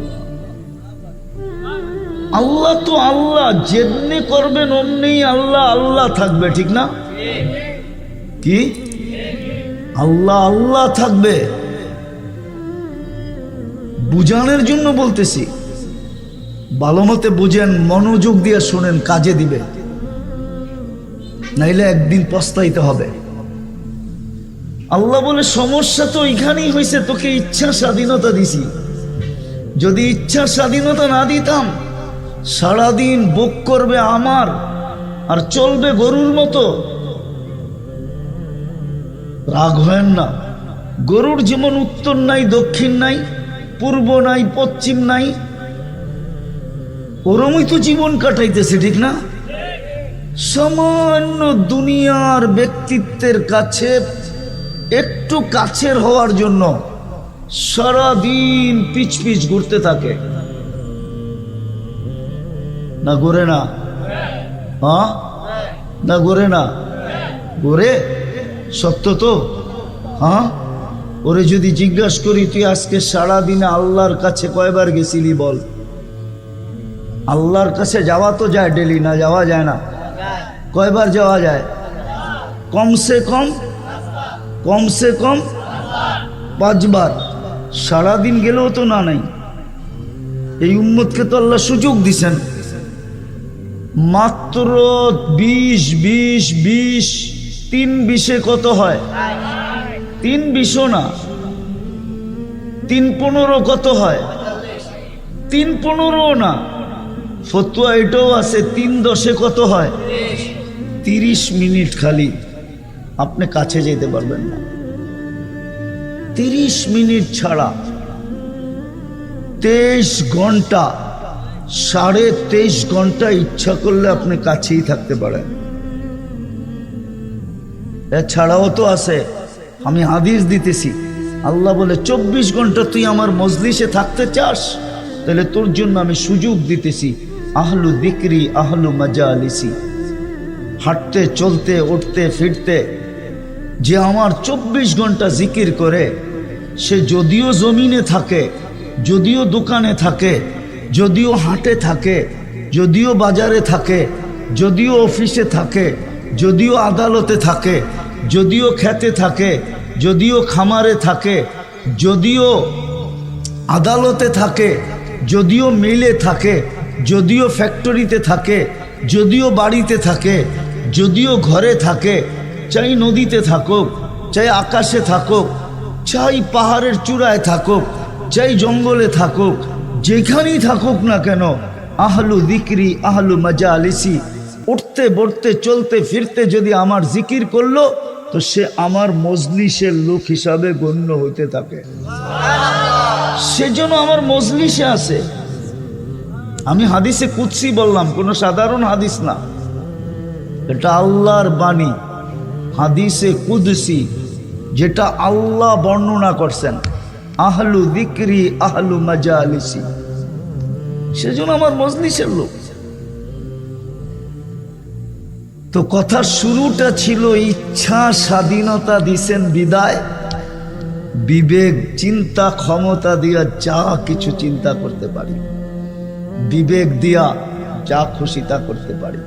আল্লাহ তো আল্লাহ, যেমনি করবেন অমনি আল্লাহ আল্লাহ থাকবে, ঠিক না? কি আল্লাহ আল্লাহ থাকবে? বুঝানোর জন্য বলতেছি, ভালো মতে বুঝেন, মনোযোগ দিয়ে শোনেন, কাজে দিবে, নাইলে একদিন পস্তাইতে হবে। আল্লাহ বলে, সমস্যা তো এখানেই হয়েছে, তোকে ইচ্ছা স্বাধীনতা দিছি। যদি ইচ্ছা স্বাধীনতা না দিতাম, সারাদিন ভোগ করবে আমার আর চলবে গরুর মতো। রাগ হয় না? গরুর যেমন উত্তর নাই, দক্ষিণ নাই, পূর্ব নাই, পশ্চিম নাই, ওরমই তো জীবন কাটাইতেছে, ঠিক না? সামান্য দুনিয়ার ব্যক্তিত্বের কাছে একটু কাছের হওয়ার জন্য সারাদিন পিছ পিছ ঘুরতে থাকে, না ঘুরে না? হ্যাঁ, না ঘুরে না? ঘুরে, সত্য তো। হ্যাঁ, ওরে যদি জিজ্ঞাসা করি, তুই আজকে সারাদিনে আল্লাহর কাছে কয়বার গেছিলি বল? আল্লাহর কাছে যাওয়া তো যায় ডেলি, না যাওয়া যায় না? কয়বার যাওয়া যায়? কমসে কম 5 বার। সারাদিন গেলেও তো না নাই। এই উম্মতকে তো আল্লাহ সুযোগ দিছেন, মাত্র 20 3 20-এ কত হয়? 3 20 না, 3 15 কত হয়? 3 15 না, ফতুয়া এটাও আছে, 3 10-এ কত হয়? 30 মিনিট খালি আপনি কাছে যেতে পারবেন না। 30 মিনিট ছাড়া 23 ঘন্টা, 23.5 ঘন্টা ইচ্ছা করলে আপনি কাছেই থাকতে পারেন। এছাড়াও তো আছে, আমি হাদিস দিতেছি, আল্লাহ বলে 24 ঘন্টা তুই আমার মজলিসে থাকতে চাস, তাহলে তোর জন্য আমি সুযোগ দিতেছি, আহলু যিকরি আহলু মাজালিসি। হাঁটতে চলতে উঠতে ফিরতে যে আমার 24 ঘন্টা জিকির করে, সে যদিও জমিনে থাকে, যদিও দোকানে থাকে, যদিও হাটে থাকে, যদিও বাজারে থাকে, যদিও অফিসে থাকে, যদিও আদালতে থাকে, যদিও খেতে থাকে, যদিও খামারে থাকে, যদিও আদালতে থাকে, যদিও মিলে থাকে, যদিও ফ্যাক্টরিতে থাকে, যদিও বাড়িতে থাকে, যদিও ঘরে থাকে, চাই নদীতে থাকুক, চাই আকাশে থাকুক, চাই পাহাড়ের চূড়ায় থাকুক, চাই জঙ্গলে থাকুক, যেখানেই থাকুক না কেন, আহলু যিকরি আহলু মাজালিসি, উঠতে বসতে চলতে ফিরতে যদি আমার জিকির করলো তো সে আমার মজলিসের লোক হিসাবে গণ্য হইতে থাকে। সেজন্য আমার মজলিসে আছে। আমি হাদিসে কুদসি বললাম, কোনো সাধারণ হাদিস না, এটা আল্লাহর বাণী, হাদিসে কুদসি, যেটা আল্লাহ বর্ণনা করছেন, আহলু যিকরি আহলু মাজালিসি, সেজন্য আমার মজলিসের লোক। তো কথার শুরুটা ছিল ইচ্ছা স্বাধীনতা দিছেন বিদায়, বিবেক চিন্তা ক্ষমতা দিয়া যা কিছু চিন্তা করতে পারি, বিবেক দিয়া যা খুশি তা করতে পারি,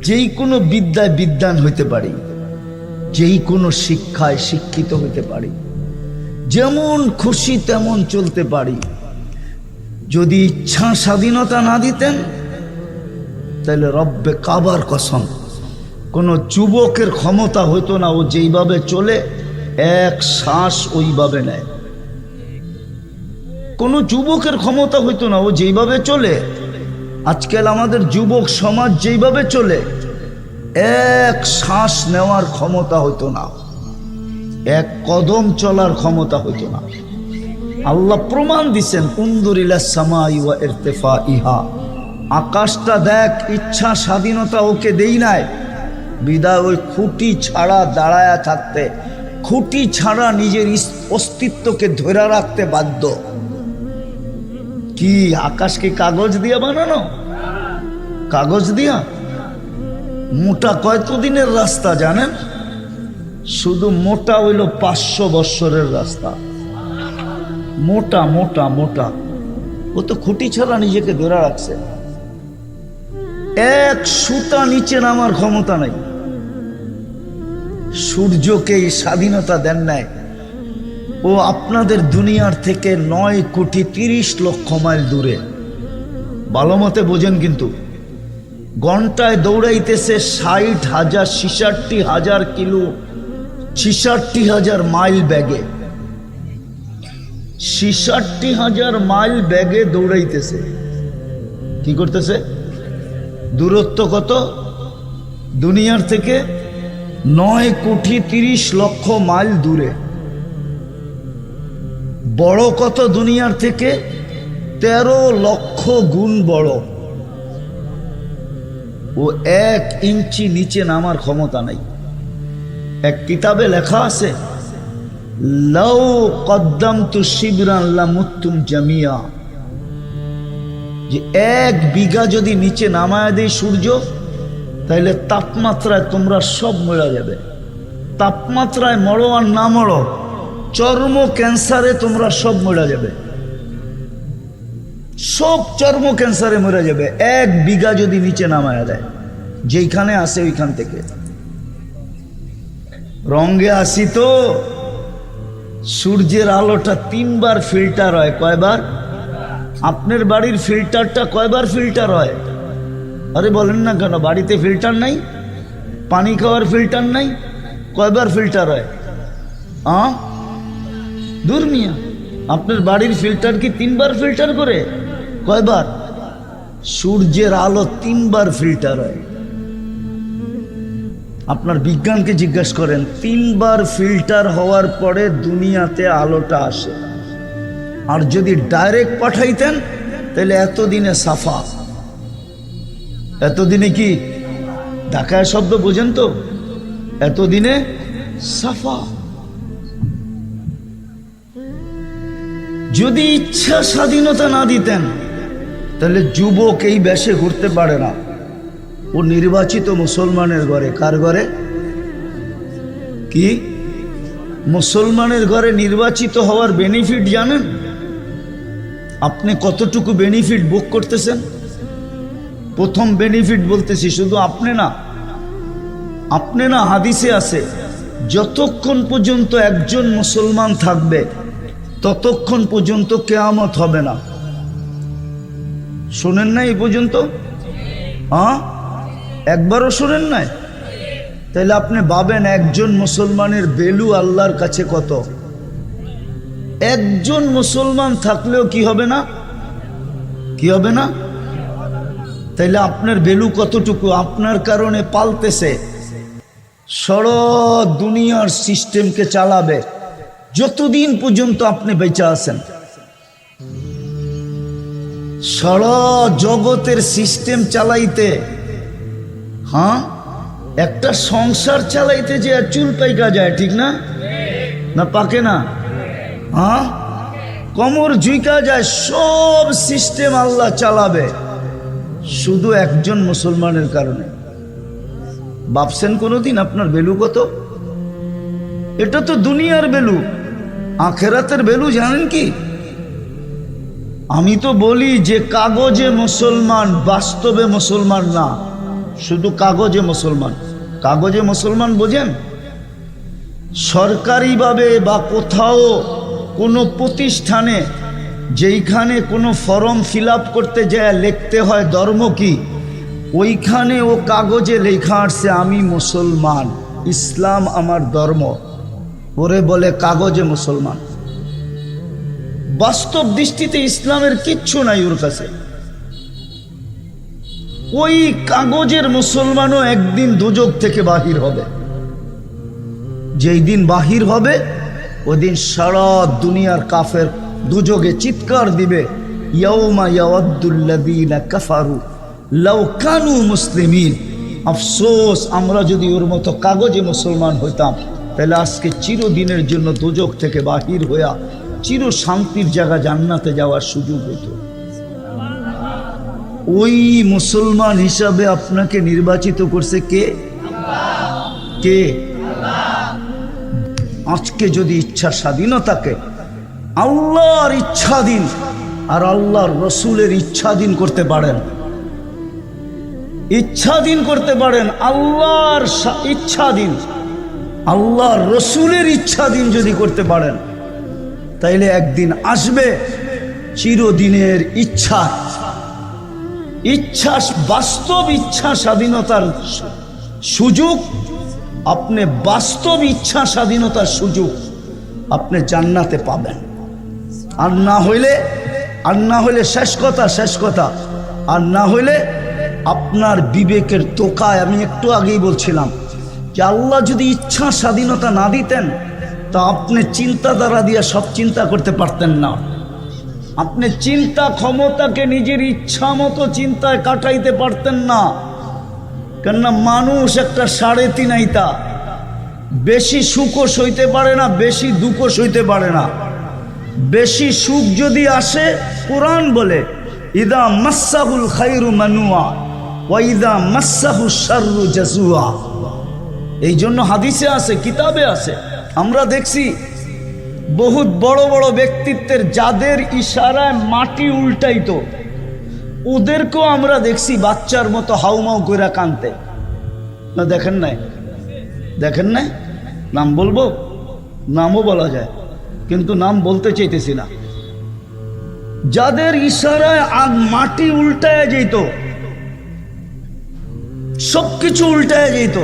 যেই কোনো বিদ্যায় বিদ্বান হইতে পারি, যেই কোনো শিক্ষায় শিক্ষিত হইতে পারি, যেমন খুশি তেমন চলতে পারি। যদি ইচ্ছা স্বাধীনতা না দিতেন তাহলে রব্বে কাবার কসম কোনো যুবকের ক্ষমতা হইতো না, ও যেইভাবে চলে এক শ্বাস ওইভাবে নেয়। কোনো যুবকের ক্ষমতা হইতো না, ও যেইভাবে চলে। আজকাল আমাদের যুবক সমাজ যেইভাবে চলে, এক শ্বাস নেওয়ার ক্ষমতা হইতো না, এক কদম চলার ক্ষমতা হইতো না। আল্লাহ প্রমাণ দিছেন, উনদুরিলাস সামাই ওয়া ইরতিফাইহা, আকাশটা দেখ, ইচ্ছা স্বাধীনতা ওকে দেই নাই বিদায় ওই খুঁটি ছাড়া দাঁড়ায়া থাকতে, খুঁটি ছাড়া নিজের অস্তিত্বকে ধরে রাখতে বাধ্য। কি আকাশ কি কাগজ দিয়া বানানো? কাগজ দিয়া? মোটা কতদিনের রাস্তা জানেন? শুধু মোটা হইল 500 বৎসরের রাস্তা। মোটা মোটা মোটা, ও তো খুঁটি ছাড়া নিজেকে ধরে রাখছে। এক সুতা নিচে নামার ক্ষমতা নাই। সূর্যকে এই স্বাধীনতা দেন নাই, ও আপনাদের দুনিয়ার থেকে 9,30,00,000 মাইল দূরে। ভালো মতে বোঝেন, কিন্তু ঘন্টায় দৌড়াইতেছে 60,000 66,000 কিলো, 66,000 মাইল ব্যাগে, 66,000 মাইল ব্যাগে দৌড়াইতেছে। কি করতেছে? দূরত্ব কত দুনিয়ার থেকে? 9,30,00,000 মাইল দূরে। বড় কত দুনিয়ার থেকে? 13 লক্ষ গুণ বড়। ও 1 ইঞ্চি নিচে নামার ক্ষমতা নাই। এক কিতাবে লেখা আছে, লাউ কদ্দামতু শিবরান লামুতুম জামিয়া, যে 1 বিঘা যদি নিচে নামায় দেয় সূর্য, তাহলে তাপমাত্রায় তোমরা সব মরে যাবে। তাপমাত্রায় মরো আর না মরো, চর্ম ক্যান্সারে তোমরা সব মরে যাবে, সব চর্ম ক্যান্সারে মরে যাবে 1 বিঘা যদি নিচে নামায় দেয়। যেইখানে আসে ওইখান থেকে। রঙে আসি তো, সূর্যের আলোটা 3 বার ফিল্টার হয়। কয়বার? আপনার বাড়ির ফিল্টারটা কয়বার ফিল্টার হয়? আরে বলেন না কেন, বাড়িতে ফিল্টার নাই? পানি খাওয়ার ফিল্টার নাই? কয়বার ফিল্টার হয়? দূর মিয়া, আপনার বাড়ির ফিল্টার কি 3 বার ফিল্টার করে? কয়বার? সূর্যের আলো 3 বার ফিল্টার হয়। আপনার বিজ্ঞানকে জিজ্ঞাসা করেন, 3 বার ফিল্টার হওয়ার পরে দুনিয়াতে আলোটা আসে। আর যদি ডাইরেক্ট পাঠাইতেন তাহলে এতদিনে সাফা। এতদিনে কি? ঢাকায় শব্দ বোঝেন তো? এতদিনে সাফা। যদি ইচ্ছা স্বাধীনতা না দিতেন তাহলে যুবক এই বেশে ঘুরতে পারে না। ও নির্বাচিত মুসলমানের ঘরে। কার ঘরে? কি? মুসলমানের ঘরে নির্বাচিত হওয়ার বেনিফিট জানেন? আপনি কতটুকু বেনিফিট ভোগ করতেছেন? প্রথম বেনিফিট বলতেছি, শুধু আপনি না, হাদিসে আছে, যতক্ষণ পর্যন্ত একজন মুসলমান থাকবে ততক্ষণ পর্যন্ত কিয়ামত হবে না। শোনেন না এই পর্যন্ত? একবারও শোনেন নাই? তাহলে আপনি ভাবেন একজন মুসলমানের ভ্যালু আল্লাহর কাছে কত। একজন মুসলমান থাকলেও কি হবে না, কি হবে না? তাইলে আপনার ভ্যালু কতটুকু? আপনার কারণে পালতেছে, সারা দুনিয়ার সিস্টেমকে চালাবে যতদিন পর্যন্ত আপনি বেঁচে আছেন। সারা জগতের সিস্টেম চালাইতে, হ্যাঁ, একটা সংসার চালাইতে যে চুল পাইকা যায়, ঠিক না? না পাকে না? হ্যাঁ, কোমর ঝুঁকা যায়। সব সিস্টেম আল্লাহ চালাবে শুধু একজন মুসলমানের কারণে। ভাবছেন কোনোদিন আপনার ভ্যালু কত? এটা তো দুনিয়ার ভ্যালু। আখেরাতের ভ্যালু জানেন কি? আমি তো বলি যে কাগজে মুসলমান, বাস্তবে মুসলমান না, শুধু কাগজে মুসলমান। কাগজে মুসলমান বোঝেন? সরকারিভাবে বা কোথাও কোনো প্রতিষ্ঠানে যেইখানে কোনো ফর্ম ফিল আপ করতে যায় লিখতে হয় ধর্ম কি, ওইখানে ও কাগজে লেখা আসছে আমি মুসলমান, ইসলাম আমার ধর্ম, ওরে বলে কাগজে মুসলমান। বাস্তব দৃষ্টিতে ইসলামের কিচ্ছু নাই ওর কাছে। ওই কাগজের মুসলমানও একদিন দুজক থেকে বাহির হবে। যেই দিন বাহির হবে ওই দিন সারা দুনিয়ার কাফের দুজকে চিৎকার দিবে, ইয়াউমা ইয়াওয়াদ্দুল্লাযীনা কাফারু লাউ কানু মুসলিমিন। আফসোস, আমরা যদি ওর মতো কাগজে মুসলমান হইতাম তাহলে আজকে চিরদিনের জন্য দুজক থেকে বাহির হইয়া চির শান্তির জায়গা জান্নাতে যাওয়ার সুযোগ হইত। ওই মুসলমান হিসাবে আপনাকে নির্বাচিত করছে কে? কে? আজকে যদি ইচ্ছা স্বাধীনতাকে আল্লাহর ইচ্ছাধীন আর আল্লাহর রসুলের ইচ্ছাধীন করতে পারেন, ইচ্ছাধীন করতে পারেন, আল্লাহর ইচ্ছাধীন, আল্লাহর রসুলের ইচ্ছাধীন যদি করতে পারেন, তাইলে একদিন আসবে চিরদিনের ইচ্ছা, ইচ্ছা, বাস্তব ইচ্ছা স্বাধীনতার সুযোগ। আপনি বাস্তব ইচ্ছা স্বাধীনতার সুযোগ আপনি জান্নাতে পাবেন। আর না হইলে শেষ কথা, শেষ কথা, আর না হইলে আপনার বিবেকের তোকায়, আমি একটু আগেই বলছিলাম যে আল্লাহ যদি ইচ্ছা স্বাধীনতা না দিতেন তা আপনি চিন্তাধারা দিয়ে সব চিন্তা করতে পারতেন না। আপনি চিন্তা ক্ষমতাকে নিজের ইচ্ছা মতো চিন্তায় কাটাইতে পারতেন না। কেননা মানুষ একটা 3.5 আইতা, বেশি সুখও সইতে পারে না, বেশি দুঃখও সইতে পারে না। বেশি সুখ যদি আসে, কোরআন বলে ইদা মাসাহুল খাইরু মানুয়া ওয়া ইদা মাসাহু শাররু জাজুয়া। এই জন্য হাদিসে আছে, কিতাবে আছে, আমরা দেখছি বহুত বড় বড় ব্যক্তিত্বের যাদের ইশারায় মাটি উল্টাইতো, ওদেরকেও আমরা দেখছি বাচ্চার মতো হাউমাউ করে কাঁদতে। না দেখেন নাই? দেখেন নাই? নাম বলবো? নামও বলা যায়, কিন্তু নাম বলতে চাইতেছি না। যাদের ইশারায় মাটি উল্টায় যেত, সবকিছু উল্টায় যেত,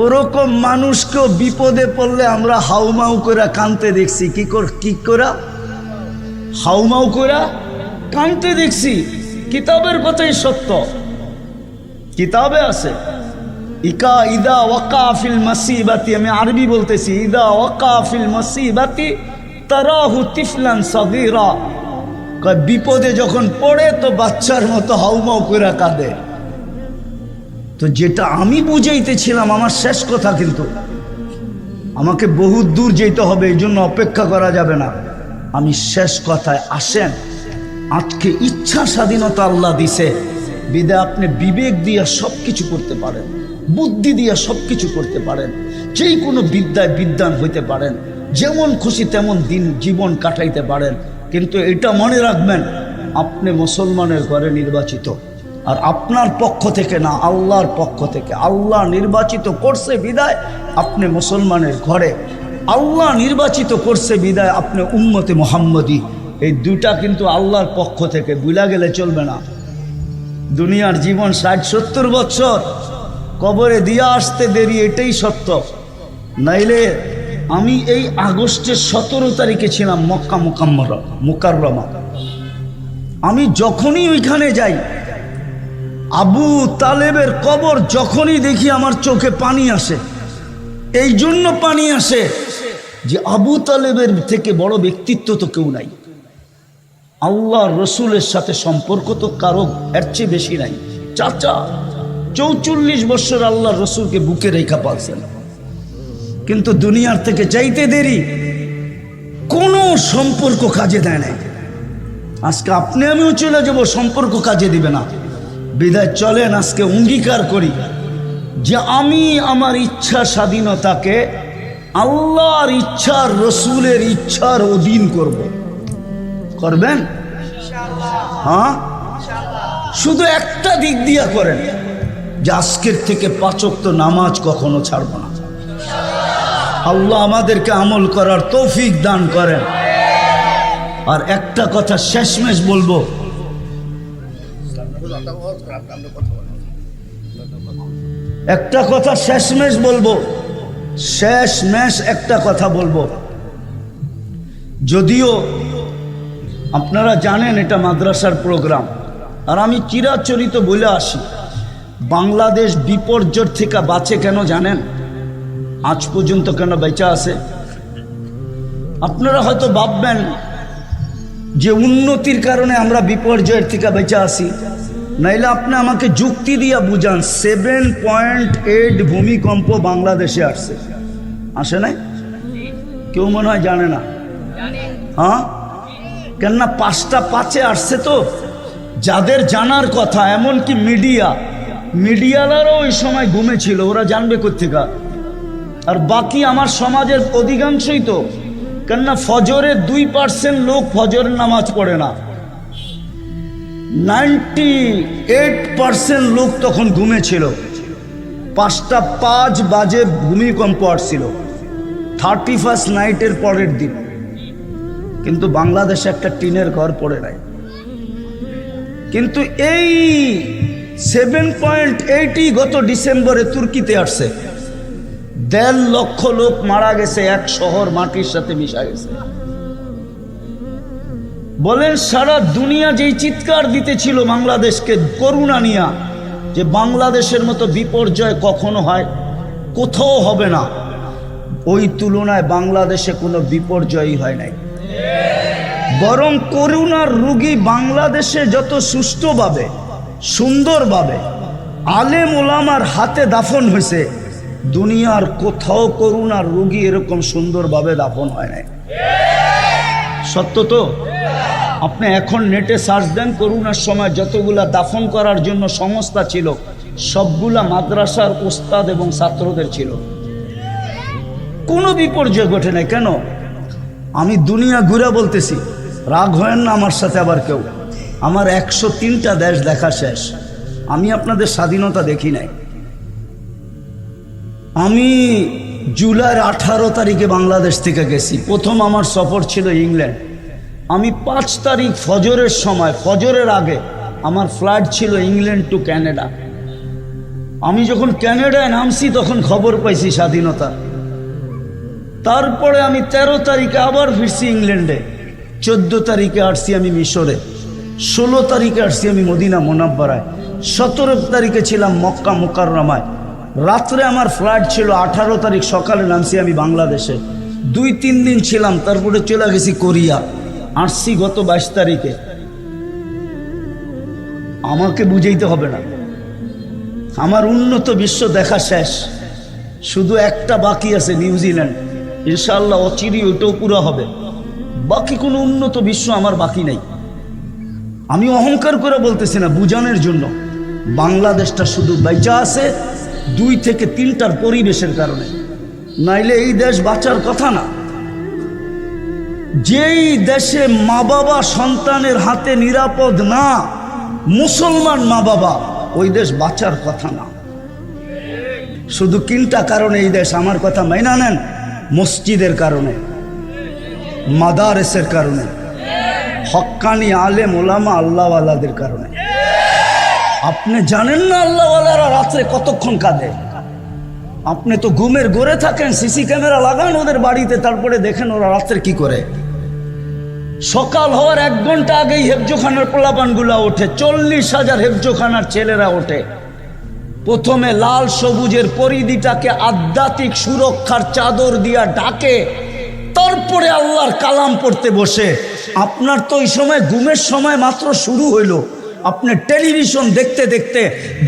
ওরকম মানুষকেও বিপদে পড়লে আমরা হাউমাউ করে কাঁদতে দেখছি। কি করা? হাউমাউ করে কাঁদতে দেখছি। কিতাবের কথাই সত্য, কিতাবে আছে। ইদা ওয়াকা ফিল মুসিবাতি, আমি আরবি বলতেছি, ইদা ওয়াকা ফিল মুসিবাতি তারাহু তিফলান সাগীরা। বিপদে যখন পড়ে তো বাচ্চার মতো হাউমাউ করে কাঁদে। তো যেটা আমি বুঝাইতেছিলাম, আমার শেষ কথা, কিন্তু আমাকে বহু দূর যেতে হবে, এই জন্য অপেক্ষা করা যাবে না। আমি শেষ কথায় আসেন, আজকে ইচ্ছা স্বাধীনতা আল্লাহ দিছে বিদায় আপনি বিবেক দিয়ে সব কিছু করতে পারেন, বুদ্ধি দিয়ে সব কিছু করতে পারেন, যেই কোনো বিদ্যায় বিদ্বান হইতে পারেন, যেমন খুশি তেমন দিন জীবন কাটাইতে পারেন। কিন্তু এটা মনে রাখবেন, আপনি মুসলমানের ঘরে নির্বাচিত, আর আপনার পক্ষ থেকে না, আল্লাহর পক্ষ থেকে। আল্লাহ নির্বাচিত করছে বিদায় আপনি মুসলমানের ঘরে, আল্লাহ নির্বাচিত করছে বিদায় আপনি উম্মতে মুহাম্মদী। এই দুটা কিন্তু আল্লাহর পক্ষ থেকে, ভুলা গেলে চলবে না। দুনিয়ার জীবন 60-70 বছর, কবরে দিয়া আসতে দেরি, এটাই সত্য। নাইলে আমি এই আগস্টের 17 তারিখে ছিলাম মক্কা মুকাররমা। আমি যখনই ওইখানে যাই, আবু তালেবের কবর যখনই দেখি আমার চোখে পানি আসে। এই জন্য পানি আসে যে আবু তালেবের থেকে বড় ব্যক্তিত্ব তো কেউ নাই। আল্লাহ রসুলের সাথে সম্পর্ক তো কারো এর চেয়ে বেশি নাই। চাচা 44 বছর আল্লাহ রসুলকে বুকে রেখা পালছেন, কিন্তু দুনিয়ার থেকে চাইতে দেরি, কোনো সম্পর্ক কাজে দেয় নাই। আজকে আপনি আমিও চলে যাব, সম্পর্ক কাজে দিবে না। বিদায় চলেন আজকে অঙ্গীকার করি যে আমি আমার ইচ্ছা স্বাধীনতাকে আল্লাহর ইচ্ছার রসুলের ইচ্ছার অধীন করব। করবেন? হ্যাঁ, শুধু একটা দিক দিয়া করেন যে আজকের থেকে 5 ওয়াক্ত নামাজ কখনো ছাড়ব না। আল্লাহ আমাদেরকে আমল করার তৌফিক দান করেন। আর একটা কথা শেষমেশ বলবো, একটা কথা শেষমেশ বলবো, শেষমেশ একটা কথা বলবো। যদিও আপনারা জানেন এটা মাদ্রাসার প্রোগ্রাম, আর আমি চিরাচরিত বলে আসি, বাংলাদেশ বিপর্যয় থেকে বাঁচে কেন জানেন? আজ পর্যন্ত কেন বেঁচে আছে? আপনারা হয়তো ভাববেন যে উন্নতির কারণে আমরা বিপর্যয়ের থেকে বেঁচে আসি। নাইলে আপনি আমাকে যুক্তি দিয়া বুঝান 7.8 ভূমিকম্প বাংলাদেশে আসছে, আসে নাই? কেউ মনে হয় জানে না। হ্যাঁ, কেননা 5টা 5-এ আসছে। তো যাদের জানার কথা, এমনকি মিডিয়ালারও ওই সময় ঘুমেছিল, ওরা জানবে কোত্থেকা? আর বাকি আমার সমাজের অধিকাংশই তো, কেননা ফজরের 2% লোক ফজরের নামাজ পড়ে না, 98% লোক তখন ঘুমেছিল। 5টা 5 বাজে ভূমিকম্প আসছিল, 31st নাইটের পরের দিন। কিন্তু বাংলাদেশে একটা টিনের ঘর পড়ে নাই। কিন্তু এই 7.8 গত ডিসেম্বরে তুর্কিতে আসছে। 1.5 লক্ষ লোক মারা গেছে, এক শহর মাটির সাথে মিশা গেছে। বলেন সারা দুনিয়া যেই চিৎকার দিতেছিল বাংলাদেশকে করুণা নিয়া, যে বাংলাদেশের মতো বিপর্যয় কখনো হয়, কোথাও হবে না, ওই তুলনায় বাংলাদেশে কোনো বিপর্যয়ই হয় নাই। বরং করুণার রোগী বাংলাদেশে যত সুষ্ঠুভাবে সুন্দরভাবে আলেম ওলামার হাতে দাফন হয়েছে, দুনিয়ার কোথাও করুণার রোগী এরকম সুন্দরভাবে দাফন হয় নাই। সত্য তো? আপনি এখন নেটে সার্চ দেন, করোনার সময় যতগুলা দাফন করার জন্য সংস্থা ছিল, সবগুলা মাদ্রাসার ওস্তাদ এবং ছাত্রদের ছিল। কোনো বিপর্যয় ঘটে নাই। কেন? আমি দুনিয়া ঘুরে বলতেছি, রাগ হয় না আমার সাথে আবার কেউ। আমার 103টা দেশ দেখা শেষ। আমি আপনাদের স্বাধীনতা দেখি নাই। আমি জুলাইয়ের 18 তারিখে বাংলাদেশ থেকে গেছি। প্রথম আমার সফর ছিল ইংল্যান্ড। আমি 5 তারিখ ফজরের সময়, ফজরের আগে আমার ফ্লাইট ছিল ইংল্যান্ড টু ক্যানাডা। আমি যখন ক্যানাডায় নামছি তখন খবর পাইছি স্বাধীনতা। তারপরে আমি 13 তারিখে আবার ফিরছি ইংল্যান্ডে, 14 তারিখে আসছি আমি মিশরে, 16 তারিখে আসছি আমি মদিনা মুনাব্বারায়, 17 তারিখে ছিলাম মক্কা মুকাররমায়। রাত্রে আমার ফ্লাইট ছিল, 18 তারিখ সকালে নামছি আমি বাংলাদেশে। 2-3 দিন ছিলাম, তারপরে চলে গেছি কোরিয়া। আসছি গত 22 তারিখে। আমাকে বুঝাইতে হবে না, আমার উন্নত বিশ্ব দেখা শেষ। শুধু একটা বাকি আছে, নিউজিল্যান্ড। ইনশাআল্লাহ অচিরেই ওইটাও পুরো হবে। বাকি কোনো উন্নত বিশ্ব আমার বাকি নাই। আমি অহংকার করে বলতেছি না, বুঝানোর জন্য। বাংলাদেশটা শুধু বেঁচে আছে 2 থেকে 3টার পরিবেশের কারণে, নাইলে এই দেশ বাঁচার কথা না। যেই দেশে মা বাবা সন্তানের হাতে নিরাপদ না, মুসলমান মা বাবা, ওই দেশ বাঁচার কথা না। শুধু 3টা কারণে এই দেশ, আমার কথা মাইনা নেন, মসজিদের কারণে, মাদারেসের কারণে, হক্কানি আলেম ওলামা আল্লাহওয়ালাদের কারণে। আপনি জানেন না আল্লাহওয়ালারা রাত্রে কতক্ষণ কাঁদে? আপনি তো ঘুমের ঘরে থাকেন, সিসি ক্যামেরা লাগান ওদের বাড়িতে, তারপরে দেখেন ওরা রাত্রে কি করে। সকাল হওয়ার 1 ঘন্টা আগেই হেফজোখানার পোলাপানগুলা ওঠে, 40,000 হেফজোখানার ছেলেরা ওঠে। প্রথমে লাল সবুজের পরিধিটাকে আধ্যাত্মিক সুরক্ষার চাদর দিয়া ঢাকে, তারপরে আল্লাহর কালাম পড়তে বসে। আপনার তো ওই সময় ঘুমের সময় মাত্র শুরু হইল, আপনি টেলিভিশন দেখতে দেখতে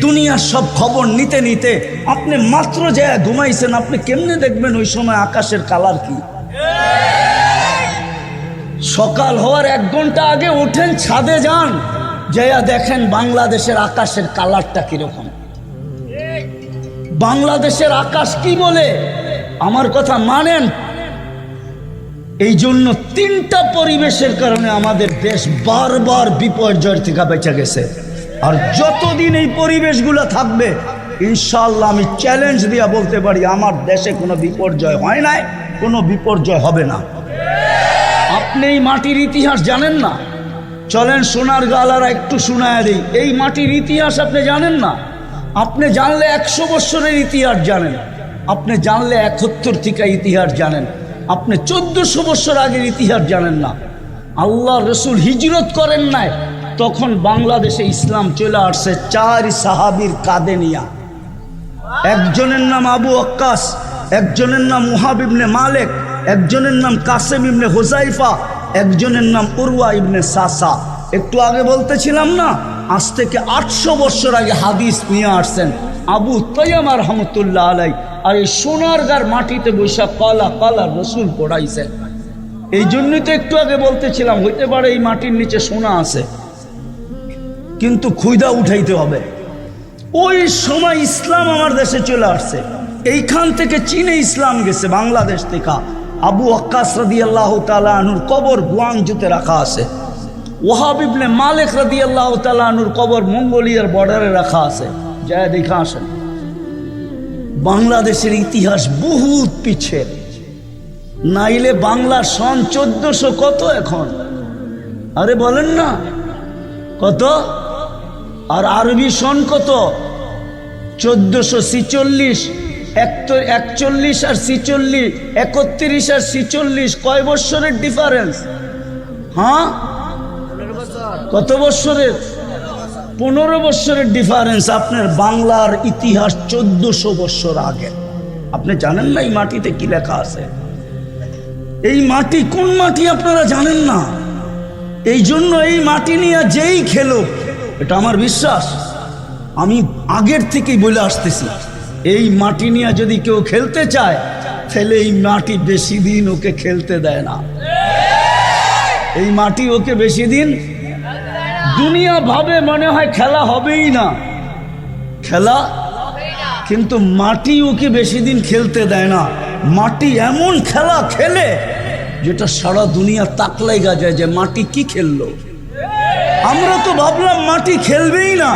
দুনিয়ার সব খবর নিতে নিতে আপনি মাত্র যে ঘুমাইছেন, আপনি কেমনে দেখবেন ওই সময় আকাশের কালার কি? সকাল হওয়ার 1 ঘন্টা আগে ওঠেন, ছাদে যান, যাইয়া দেখেন বাংলাদেশের আকাশের কালারটা কিরকম। বাংলাদেশের আকাশ কি বলে আমার কথা মানেন? এই জন্য 3টা পরিবেশের কারণে আমাদের দেশ বারবার বিপর্যয়ের থেকে বেঁচে গেছে। আর যতদিন এই পরিবেশগুলো থাকবে, ইনশাআল্লাহ আমি চ্যালেঞ্জ দিয়া বলতে পারি আমার দেশে কোনো বিপর্যয় হয় নাই, কোনো বিপর্যয় হবে না। আপনি এই মাটির ইতিহাস জানেন না? চলেন সোনার গালারা একটু শোনায় দিই। এই মাটির ইতিহাস আপনি জানেন না? আপনি জানলে 100 বছরের ইতিহাস জানেন, আপনি জানলে 71 থেকে ইতিহাস জানেন, আপনি 1400 বছর আগের ইতিহাস জানেন না। আল্লাহ রসুল হিজরত করেন নাই, তখন বাংলাদেশে ইসলাম চলে আসছে 4 সাহাবীর কাঁধে নিয়া। একজনের নাম আবু ওয়াক্কাস, একজনের নাম মুহাব ইবনে মালিক, একজনের নাম কাসেম ইবনে হুযাইফা, একজনের নাম উরওয়া ইবনে সাসা। একটু আগে বলতেছিলাম না, আজ থেকে 800 বছর আগে হাদিস নিয়ে আসছেন আবু তাইয়াম রহমতুল্লাহ আলাই। আর এই সোনারগাঁর মাটিতে বৈশা কালা কালা রসুল পড়াইছেন। এই জন্যই তো একটু আগে বলতেছিলাম, হইতে পারে এই মাটির নিচে সোনা আছে, কিন্তু খুইদা উঠাইতে হবে। ওই সময় ইসলাম আমার দেশে চলে আসছে, এইখান থেকে চীনে ইসলাম গেছে বাংলাদেশ থেকে। আবু ওয়াক্কাস রাদিয়াল্লাহু তাআলা আনহুর কবর গুয়াংজুতে রাখা আছে। ওয়াহাব ইবনে মালিক রাদিয়াল্লাহু তাআলা আনহুর কবর মঙ্গোলিয়ার বর্ডারে রাখা আছে, যা দেখা আসেন। বাংলাদেশের ইতিহাস বহুত পিছে, নাইলে বাংলার সন 1400 কত এখন? আরে বলেন না কত? আর আরবি সন কত? 1446। 41 আর 46, 31 আর 46, কয় বৎসরের ডিফারেন্স? হ্যাঁ, কত বৎসরের? 15 বৎসরের ডিফারেন্স। আপনার বাংলার ইতিহাস 1400 বৎসর আগে। আপনি জানেন না এই মাটিতে কি লেখা আছে? এই মাটি কোন মাটি আপনারা জানেন না। এই জন্য এই মাটি নিয়ে যেই খেলো, এটা আমার বিশ্বাস, আমি আগের থেকেই বলে আসতেছি, এই মাটি নিয়ে যদি কেউ খেলতে চায়, তাহলে এই মাটি বেশি দিন ওকে খেলতে দেয় না। এই মাটি ওকে বেশি দিন, দুনিয়া ভাবে মনে হয় খেলা হবেই না, খেলা, কিন্তু মাটি ওকে বেশি দিন খেলতে দেয় না। মাটি এমন খেলা খেলে যেটা সারা দুনিয়া তাক লাগা যায় যে মাটি কি খেললো। আমরা তো ভাবলাম মাটি খেলবেই না,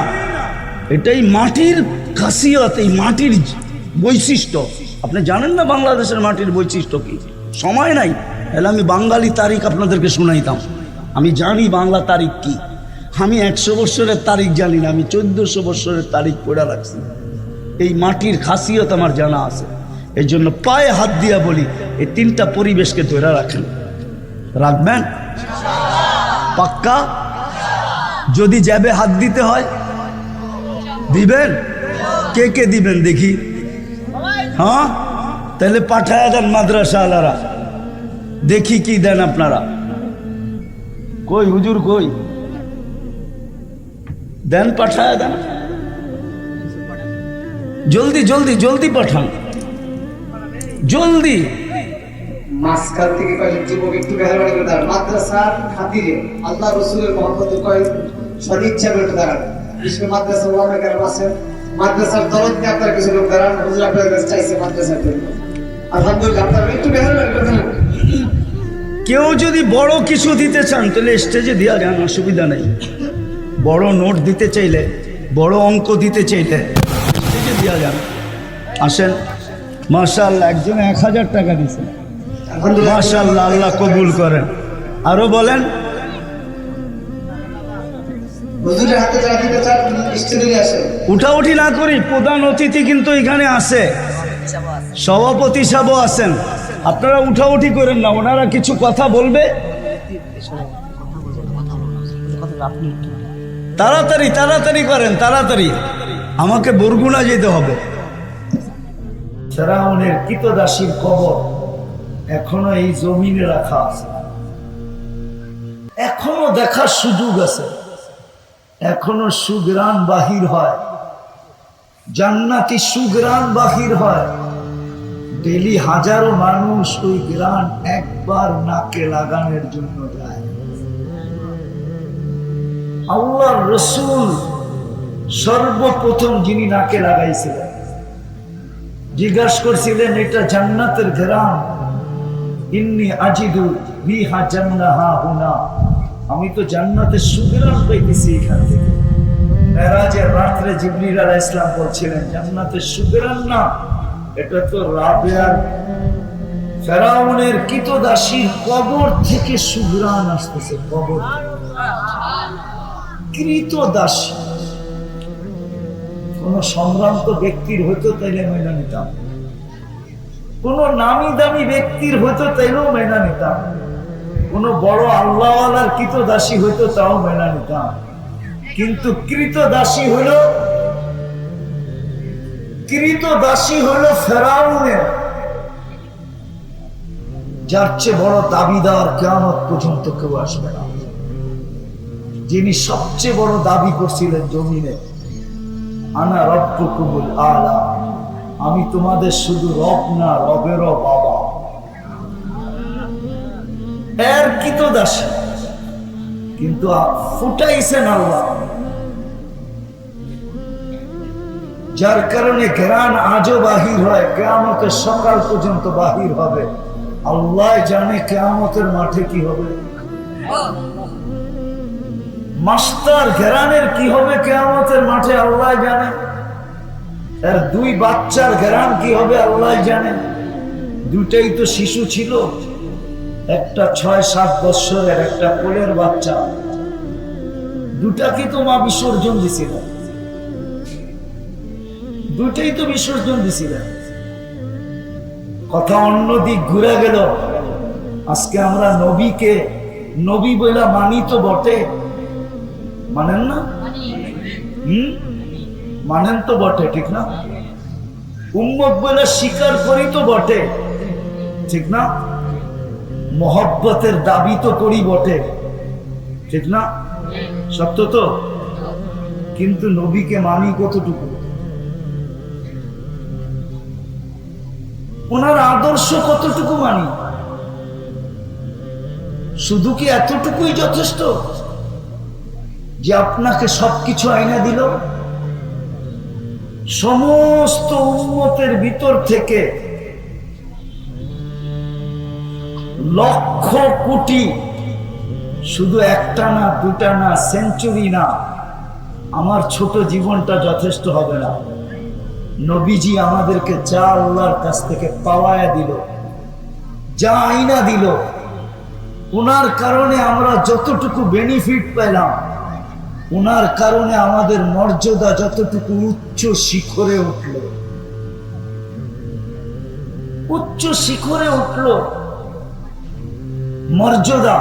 এটাই মাটির খাসিয়ত, এই মাটির বৈশিষ্ট্য। আপনি জানেন না বাংলাদেশের মাটির বৈশিষ্ট্য কি? সময় নাই, তাহলে আমি বাঙালি তারিখ আপনাদেরকে শোনাইতাম। আমি জানি বাংলা তারিখ কি। আমি 100 বৎসরের তারিখ জানি না, আমি 1400 বৎসরের তারিখ পড়ে রাখছি। এই মাটির খাসিয়ত আমার জানা আছে। এই জন্য পায়ে হাত দিয়া বলি, এই 3টা পরিবেশকে ধরে রাখেন, রাখবেন পাক্কা? যদি যাবে হাত দিতে হয় দিবেন? কে কে দিবেন দেখি? হ্যাঁ, তাহলে পাঠায় দেন মাদ্রাসা আলারা, দেখি কি দেন আপনারা। কই হুজুর কই? দেন, পাঠায় দেন, জলদি জলদি জলদি পাঠান, জলদি। মাসকাল থেকে কয়েক যুবক একটু মেহরবানি করে দাঁড়ান, মাদ্রাসার খাতিরে আল্লাহ রসুলের মহব্বতে কয়েক সদিচ্ছা করে দাঁড়ান। বিশেষ মাদ্রাসা ওলামা কেরাম আছেন, মাদ্রাসার তরফ থেকে আপনারা কিছু লোক দাঁড়ান, হুজুর আপনাদের কাছে চাইছে মাদ্রাসার জন্য। আলহামদুলিল্লাহ, আপনারা একটু মেহরবানি করে দাঁড়ান। কেউ যদি বড় কিছু দিতে চান তাহলে স্টেজে দেওয়া যান, অসুবিধা নেই। বড় নোট দিতে চাইলে, বড় অঙ্ক দিতে চাইলে স্টেজে দেওয়া যান। আসেন, মাশাআল্লাহ, একজনে 1000 টাকা দিয়েছেন, মাশাআল্লাহ, আল্লাহ কবুল করেন। আরো বলেন, হুজুরের হাতে যারা দিতে চান স্টেজে নিয়ে আসেন। উঠাউঠি না করি, প্রধান অতিথি কিন্তু এখানে আছে, সভাপতি সাহেবও আছেন, আপনারা উঠাউঠি করেন না, ওনারা কিছু কথা বলবে। তাড়াতাড়ি তাড়াতাড়ি করেন, তাড়াতাড়ি, আমাকে বরগুনা যেতে হবে। ফেরাউনের কৃতদাসীর কবর এখনো এই জমিনে রাখা আছে, এখনো দেখার সুযোগ আছে, এখনো সুগ্রাণ বাহির হয়, জান্নাতি সুগ্রাণ বাহির হয়। ডেলি হাজারো মানুষ ওই গ্রাণ একবার নাকে লাগানোর জন্য যায়। আল্লাহর রাসূল সর্বপ্রথম যিনি নাকে লাগাইছিলেন, জিজ্ঞাসা করছিলেন এটা জান্নাতের ঘ্রাণ, ইন্নী আজিদু বিহা জান্নাহা হুনা, আমি তো জান্নাতের সুগ্রাণ পাইতেছি এখান থেকে। মেরাজের রাত্রে জিবরিল আলাইহিস সালাম বলছিলেন জান্নাতের সুগ্রাণ না, এটা তো রাবেয়ার ফেরাউনের কৃতদাসীর কবর থেকে সুগ্রাণ আসতেছে। কবর কৃতদাসী কোন সম্ভ্রান্ত ব্যক্তির হইতো তাইলে মেনে নিতাম, কোন নামি দামি ব্যক্তির হইতো তাইলেও মেনে নিতাম, কোন বড় আল্লাহওয়ালার কৃতদাসী হইতো তাও মেনে নিতাম, কিন্তু কৃতদাসী হইল ফেরাউনের, যার চেয়ে বড় দাবিদার কিয়ামত পর্যন্ত কেউ আসবে না। যিনি সবচেয়ে বড় দাবি করছিলেন জমিনে, আনা রব্বুকুমুল আলা, আমি তোমাদের শুধু রব না, রবেরও বাবা। এর কৃতদাসী, কিন্তু ফুটাইছেন আল্লাহ, যার কারণে ঘ্রাণ আজও বাহির হয়, কিয়ামতের সকাল পর্যন্ত বাহির হবে। আল্লাহ জানে কিয়ামতের মাঠে কি হবে, মাস্টার ঘেরানের কি হবে কিয়ামতের মাঠে আল্লাহ জানে, এর দুই বাচ্চার ঘেরান কি হবে আল্লাহ জানে। দুটাই তো শিশু ছিল, একটা 6-7 বৎসরের, একটা কোলের বাচ্চা, দুটাকে তো মা বিসর্জন দিছিলেন, দুটাই তো বিসর্জন দিছিলেন। কথা অন্য দিক ঘুরে গেল, আজকে আমরা নবীকে নবী বইলা মানি তো বটে, মানেন না? মানেন তো বটে, ঠিক না? উম্মত বলে স্বীকার করি তো বটে, ঠিক না? মহব্বতের দাবি তো করি বটে, ঠিক না? সত্য তো, কিন্তু নবীকে মানি কতটুকু, ওনার আদর্শ কতটুকু মানি? শুধু কি এতটুকুই যথেষ্ট যে আপনাকে সবকিছু আইনা দিল? সমস্ত উম্মতের ভিতর থেকে লক্ষ কোটি, শুধু একটা না, দুটা না, সেঞ্চুরি না, আমার ছোট জীবনটা যথেষ্ট হবে না। নবীজি আমাদেরকে যা আল্লাহর কাছ থেকে পাওয়ায়া দিল, যা আইনা দিল, ওনার কারণে আমরা যতটুকু বেনিফিট পেলাম, ওনার কারণে আমাদের মর্যাদা যতটুকু উচ্চ শিখরে উঠল, উচ্চ শিখরে উঠল মর্যাদা।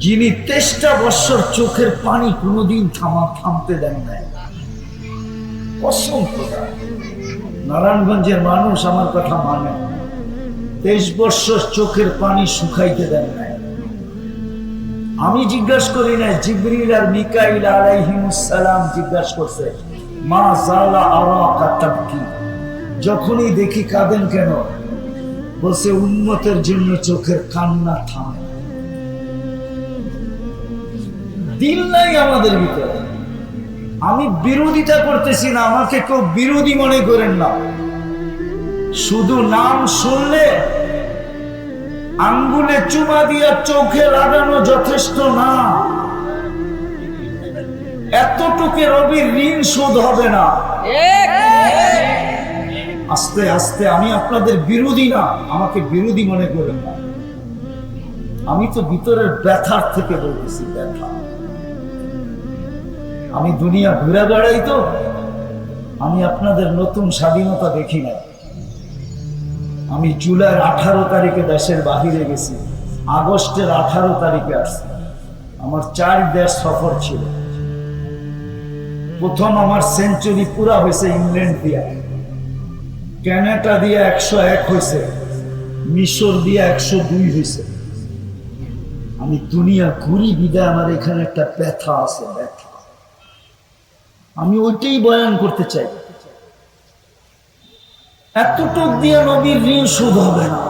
যিনি 23টা বৎসর চোখের পানি কোনোদিন থামতে দেন নাই, কসম খোদা, নারায়ণগঞ্জের মানুষ আমার কথা মানে, 23 বৎসর চোখের পানি শুকাইতে দেন নাই। আমি জিজ্ঞাসা করি না, জিবরিল আর মিকাইল আলাইহিমুস সালাম জিজ্ঞাসা করছে, মা জালা আরাকা তাবকি, যখনই দেখি কাঁদেন কেন? বলছে উম্মতের জন্য চোখের কান্না থামে। দিল নাই আমাদের ভিতরে। আমি বিরোধিতা করতেছি না, আমাকে কেউ বিরোধী মনে করেন না। শুধু নাম শুনলে আঙ্গুলে চুমা দিয়া চোখে লাগানো যথেষ্ট না, এতটুকু রবির ঋণ শোধ হবে না। আস্তে আস্তে, আমি আপনাদের বিরোধী না, আমাকে বিরোধী মনে করেন না। আমি তো ভিতরের ব্যথার থেকে বলতেছি, ব্যথা। আমি দুনিয়া ঘুরে বেড়াই তো, আমি আপনাদের নতুন স্বাধীনতা দেখি না। আমি জুলাইয়ের 18 তারিখে দেশের বাহিরে গেছি, আগস্টের 18 তারিখে আসছি। আমার 4 দেশ সফর ছিল। প্রথম আমার সেঞ্চুরি পুরা হয়েছে ইংল্যান্ড দিয়া, কানাডা দিয়া 101 হয়েছে, মিশর দিয়া 102 হয়েছে। আমি দুনিয়া ঘুরি বিদায় আমার এখানে একটা ব্যথা আছে, ব্যথা। আমি ওইটাই বয়ান করতে চাই। এতটুক দিয়ে নবীর ঋণ শোধ হবে না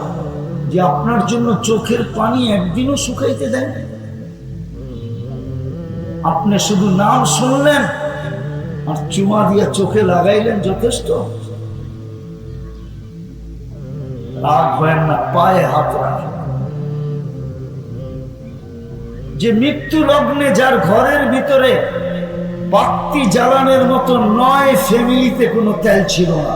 যে আপনার জন্য চোখের পানি একদিনও শুকাইতে দেন। আপনি শুধু নাম শুনলেন আর চুমা দিয়ে চোখে লাগাইলেন, যথেষ্ট। রাগ হয় না, পায়ে হাত রাখেন। যে মৃত্যু লগ্নে যার ঘরের ভিতরে বাতি জ্বালানোর মতো 9 ফ্যামিলিতে কোনো তেল ছিল না।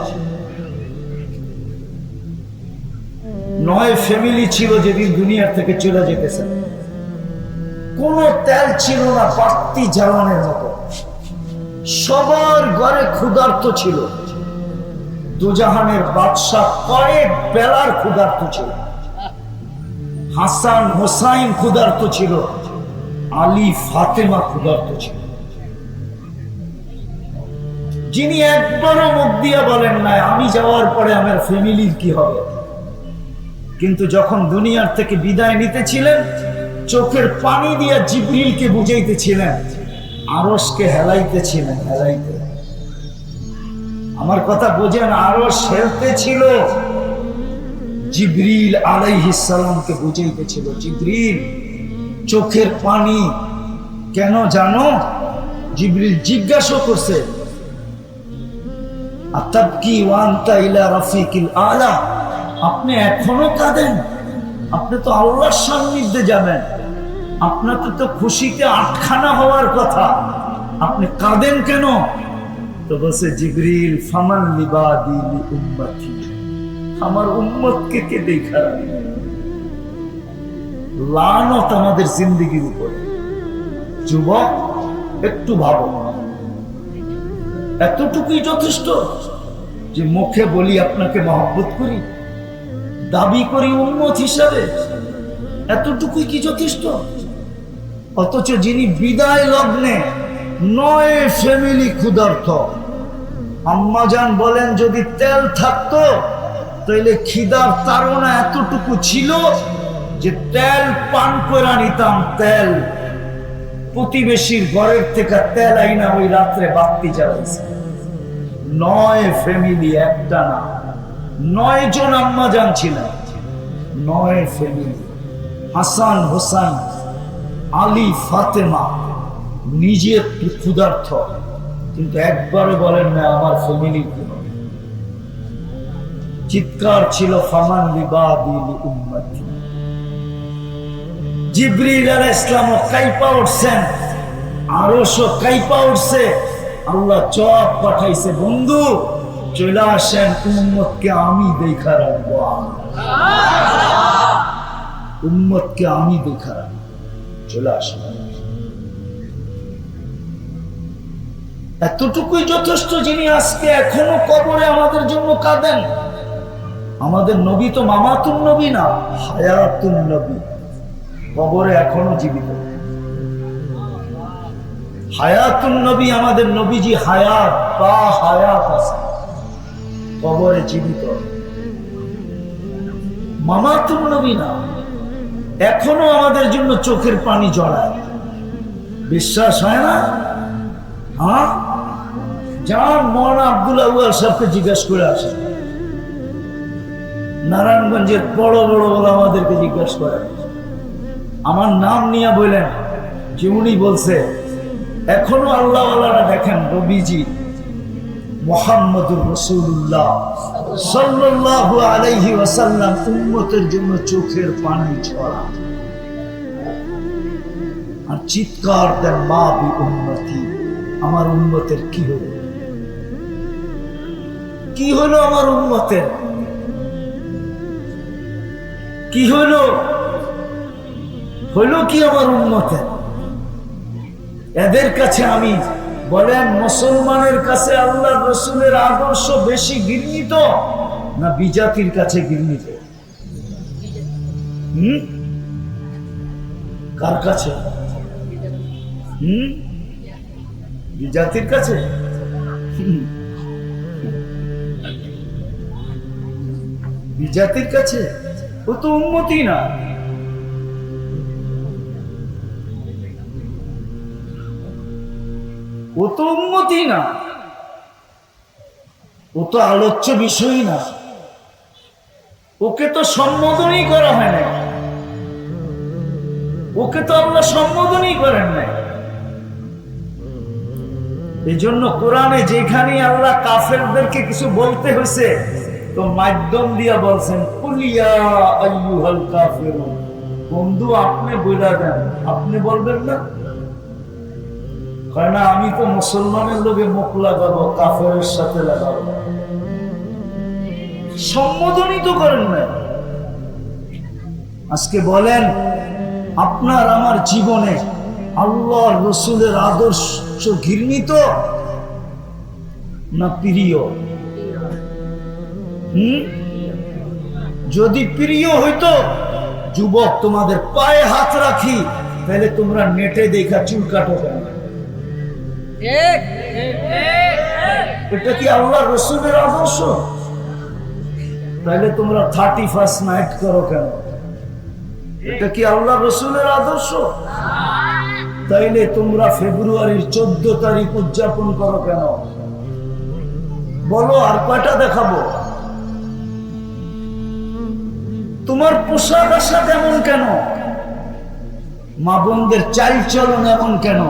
9 ফ্যামিলি ছিল যেদিন দুনিয়ার থেকে চলে যেতেছেন, কোন তেল ছিল না বাতি জ্বালানোর মতো। সবার ঘরে ক্ষুধার্ত ছিল। দুজাহানের বাদশাহ কয়েক বেলার ক্ষুধার্ত ছিল। হাসান হোসাইন ক্ষুধার্ত ছিল, আলী ফাতেমা ক্ষুধার্ত ছিল। যিনি একবারও মুখ দিয়া বলেন নাই আমি যাওয়ার পরে আমার ফ্যামিলির কি হবে, কিন্তু যখন দুনিয়ার থেকে বিদায় নিতেছিলেন চোখের পানি দিয়া জিবরিলকে বুঝাইতেছিলেন, আরশকে হেলাইতেছিলেন, হেলাইতে। আমার কথা বোঝেন, আরশ হেলতেছিল, জিবরিল আলাইহিস সালামকে বুঝাইতেছিল। জিবরিল চোখের পানি কেন জানো? জিবরিল জিজ্ঞাসা করছে, আতাবকি ওয়া আনতা ইলা রাফিকিল আলা, আপনি এখনো কাঁদেন? আপনি তো আল্লাহর সান্নিধ্যে যাবেন, আপনার তো খুশিতে আটখানা হওয়ার কথা, আপনি কাঁদেন কেন? তো বলছে জিবরিল, ফামান লিবাদি লি উম্মতি, আমার উম্মতকে কে দেখা রাখবে। লানত আমাদের জিন্দেগির উপরে। যুবক, একটু ভাবো, এতটুকুই যথেষ্ট যে মুখে বলি আপনাকে মহব্বত করি, দাবি করি উম্মত হিসাবে, এতটুকুই কি যথেষ্ট? অথচ যিনি বিদায় লগ্নে 9 ফ্যামিলি ক্ষুধার্ত। আম্মাজান বলেন যদি তেল থাকতো তাহলে খিদার তাড়না এতটুকু ছিল যে তেল পান করে নিতাম। তেল প্রতিবেশীর ঘরের থেকে তেল আইনা ওই রাত্রে বাতি জ্বালাইছে। 9 ফ্যামিলি, একটা না, 9 জন আম্মাজান ছিলেন। 9 ফ্যামিলি, হাসান হোসাইন, আলী ফাতেমা, নিজে একটু ক্ষুধার্ত, কিন্তু একবারও বলেন না আমার ফ্যামিলি কি হবে। চিৎকার ছিল ফামান লিবাদি লি উম্মতি। জিবরিল আলাইহিস সালাম কাইপা উঠছেন, আরশও কাইপা উঠছে। আল্লাহ জবাব পাঠাইছে, বন্ধু চলে আসেন, উম্মতকে আমি দেখা রাখবো, উম্মতকে আমি দেখা রাখবো, চলে আসেন। এতটুকুই যথেষ্ট। যিনি আজকে এখনো কবরে আমাদের জন্য কাঁদেন। আমাদের নবী তো মামাতুন নবী না, হায়াতুন নবী, কবরে এখনো জীবিত। হায়াতুন নবী, আমাদের নবীজি হায়াত বা হায়াত আছে, কবরে জীবিত। মামাতুন নবী না, এখনো আমাদের জন্য চোখের পানি জড়ায়। বিশ্বাস হয় না? হ্যাঁ, যান মৌলানা আব্দুল আউয়াল সাহেবকে জিজ্ঞাসা করে আসেন। নারায়ণগঞ্জের বড় বড় আমাদেরকে জিজ্ঞাসা করেন, আমার নাম নিয়ে বললেন যে উনি বলছে এখনো আল্লাহ ওয়ালারা দেখেন নবীজি মুহাম্মদুর রাসূলুল্লাহ সাল্লাল্লাহু আলাইহি ওয়াসাল্লাম উম্মতের জন্য চোখের পানি ঝরা আর চিৎকার দেন, মা বি উম্মতি, আমার উম্মতের কি হলো, কি হলো আমার উম্মতের, কি হলো, হলো কি আমার উম্মতের? এদের কাছে আমি বলেন মুসলমানের কাছে আল্লাহর রসুলের আদর্শ বেশি ঘৃণিত না বিজাতির কাছে ঘৃণিত? কার কাছে? বিজাতির কাছে? বিজাতির কাছে? ও তো উম্মতি না। ও তো উম্মতি না, ও তো আলোচ্য বিষয়ই না। ওকে তো সম্বোধনই করা হয় না, ওকে তো আল্লাহ সম্বোধনই করেন নাই। এই জন্য কোরআনে যেখানে আল্লাহ কাফেরদেরকে কিছু বলতে হয়েছে তো মাধ্যম দিয়া বলছেন কুলিয়া আইয়ুহাল কাফিরুন। বন্ধু আপনি বইলা দেন, আপনি বলবেন না? কারণ আমি তো মুসলমানের লোকে মুখ লাগাবো, কাফেরের সাথে লাগাবো। সম্বোধনই তো করেন না। আজকে বলেন আপনার আমার জীবনে আল্লাহর রসুলের আদর্শ ঘৃণিত না প্রিয়? যদি প্রিয় হইতো, যুবক তোমাদের পায়ে হাত রাখি, তাহলে তোমরা নেটে দেখা চুল কাটো কেন? এটা কি আল্লাহর রসুলের আদর্শ? তাহলে তোমরা 31st নাইট করো কেন? এটা কি আল্লাহ রসুলের আদর্শ? তাইলে তোমরা ফেব্রুয়ারির 14 তারিখ উদযাপন করো কেন? বলো আর কয়টা দেখাবো? তোমার পোশাক আশাক এমন কেন? মা বোনদের চাল চলন এমন কেন?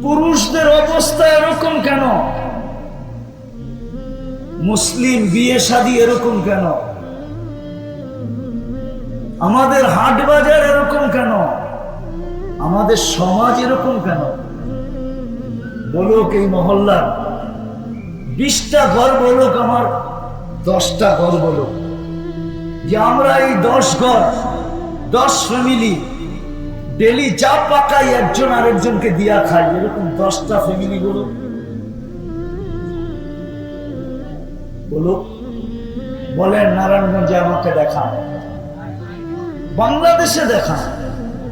পুরুষদের অবস্থা এরকম কেন? মুসলিম বিয়ে শাদী এরকম কেন? আমাদের হাট বাজার এরকম কেন? আমাদের সমাজ এরকম কেন? বলুক এই মহল্লার 20টা ঘর, বলুক আমার 10টা ঘর, বলুক যে আমরা এই 10 ঘর 10 ফ্যামিলি ডেলি যা পাকাই একজন আরেকজনকে দিয়া খাই, এরকম 10টা ফ্যামিলি বলুক। বলুক, বলেন নারায়ণগঞ্জে আমাকে দেখা, বাংলাদেশে দেখা।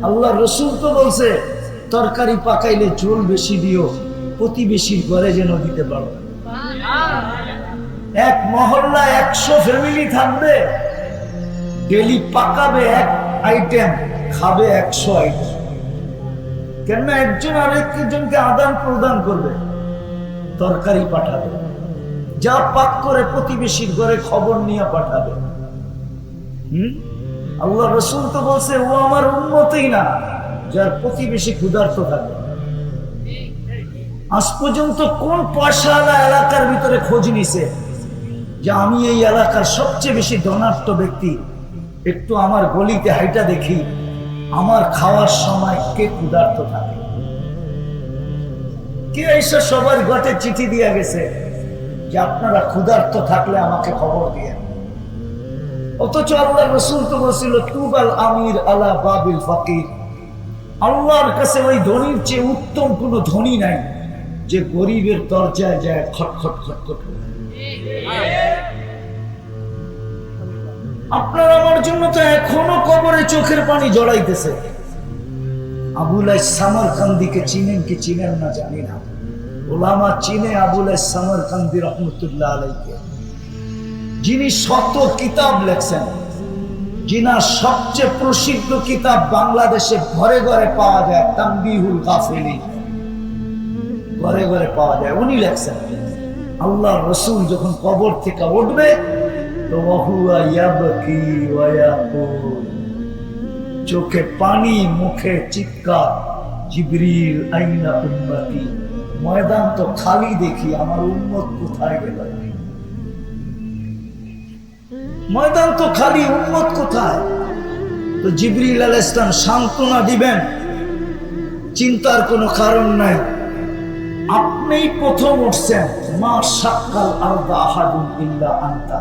আল্লাহ রসুল তো বলছে তরকারি পাকাইলে ঝোল বেশি দিও, প্রতিবেশীর ঘরে যেন দিতে পারো। এক মহল্লা 100 ফ্যামিলি থাকবে, ডেলি পাকাবে 1 আইটেম, খাবে 100 আইটেম। কেন একজন আরেকজনকে আদান প্রদান করবে, তরকারি পাঠাবে, যা পাক করে প্রতিবেশীর ঘরে খবর নিয়ে পাঠাবে। আল্লাহ রসুল তো বলছে ও আমার উম্মতই না যার প্রতিবেশী ক্ষুধার্ত থাকে। আজ পর্যন্ত কোন পয়সাওয়ালা এলাকার ভিতরে খোঁজ নিছে যে আমি এই এলাকার সবচেয়ে বেশি ধনাঢ্য ব্যক্তি, একটু আমার গলিতে হাইটা দেখি আমার খাওয়ার সময় কে ক্ষুধার্ত থাকে? কে এসে সবার ঘটে চিঠি দিয়ে গেছে যে আপনারা ক্ষুধার্ত থাকলে আমাকে খবর দিয়ে? অথচ আল্লাহ রসুল তো বলছিল তুবাল আমির আলা বাবিল ফাকির। আল্লাহর কাছে ওই ধনীর চেয়ে উত্তম কোনো ধনী নাই যে গরিবের দরজায় যায় খটখট খটখট করে। আপনার আমার জন্য তো এখনো কবরে চোখের পানি জড়াইতেছে। আবুল সামরকান্দিকে চিনেন কি চিনেন না জানি না, ওলামা চিনে আবুল সামরকান্দি রহমতুল্লাহ আলাইকে, যিনি শত কিতাব লেখছেন, যিনার সবচেয়ে প্রসিদ্ধ কিতাব বাংলাদেশে ঘরে ঘরে পাওয়া যায়, তানবিহুল গাফিলিন, ঘরে ঘরে পাওয়া যায়। উনি লেখছেন আল্লাহ রসুল যখন কবর থেকে উঠবে তো ওয়াহুয়া ইয়াবকি ওয়া ইয়াকুল, চোখে পানি, মুখে চিৎকার, জিবরিল আইনা উম্মতি। ময়দান তো খালি দেখি, আমার উম্মত কোথায় গেল? ময়দান তো খালি, উম্মত কোথায়? তো জিবরিল আলাইহিস সালাম সান্ত্বনা দিবেন, চিন্তার কোনো কারণ নাই, আপনিই প্রথম উঠছেন। মা শাক্কাল আরদা আহাদুন ইল্লা আনতা,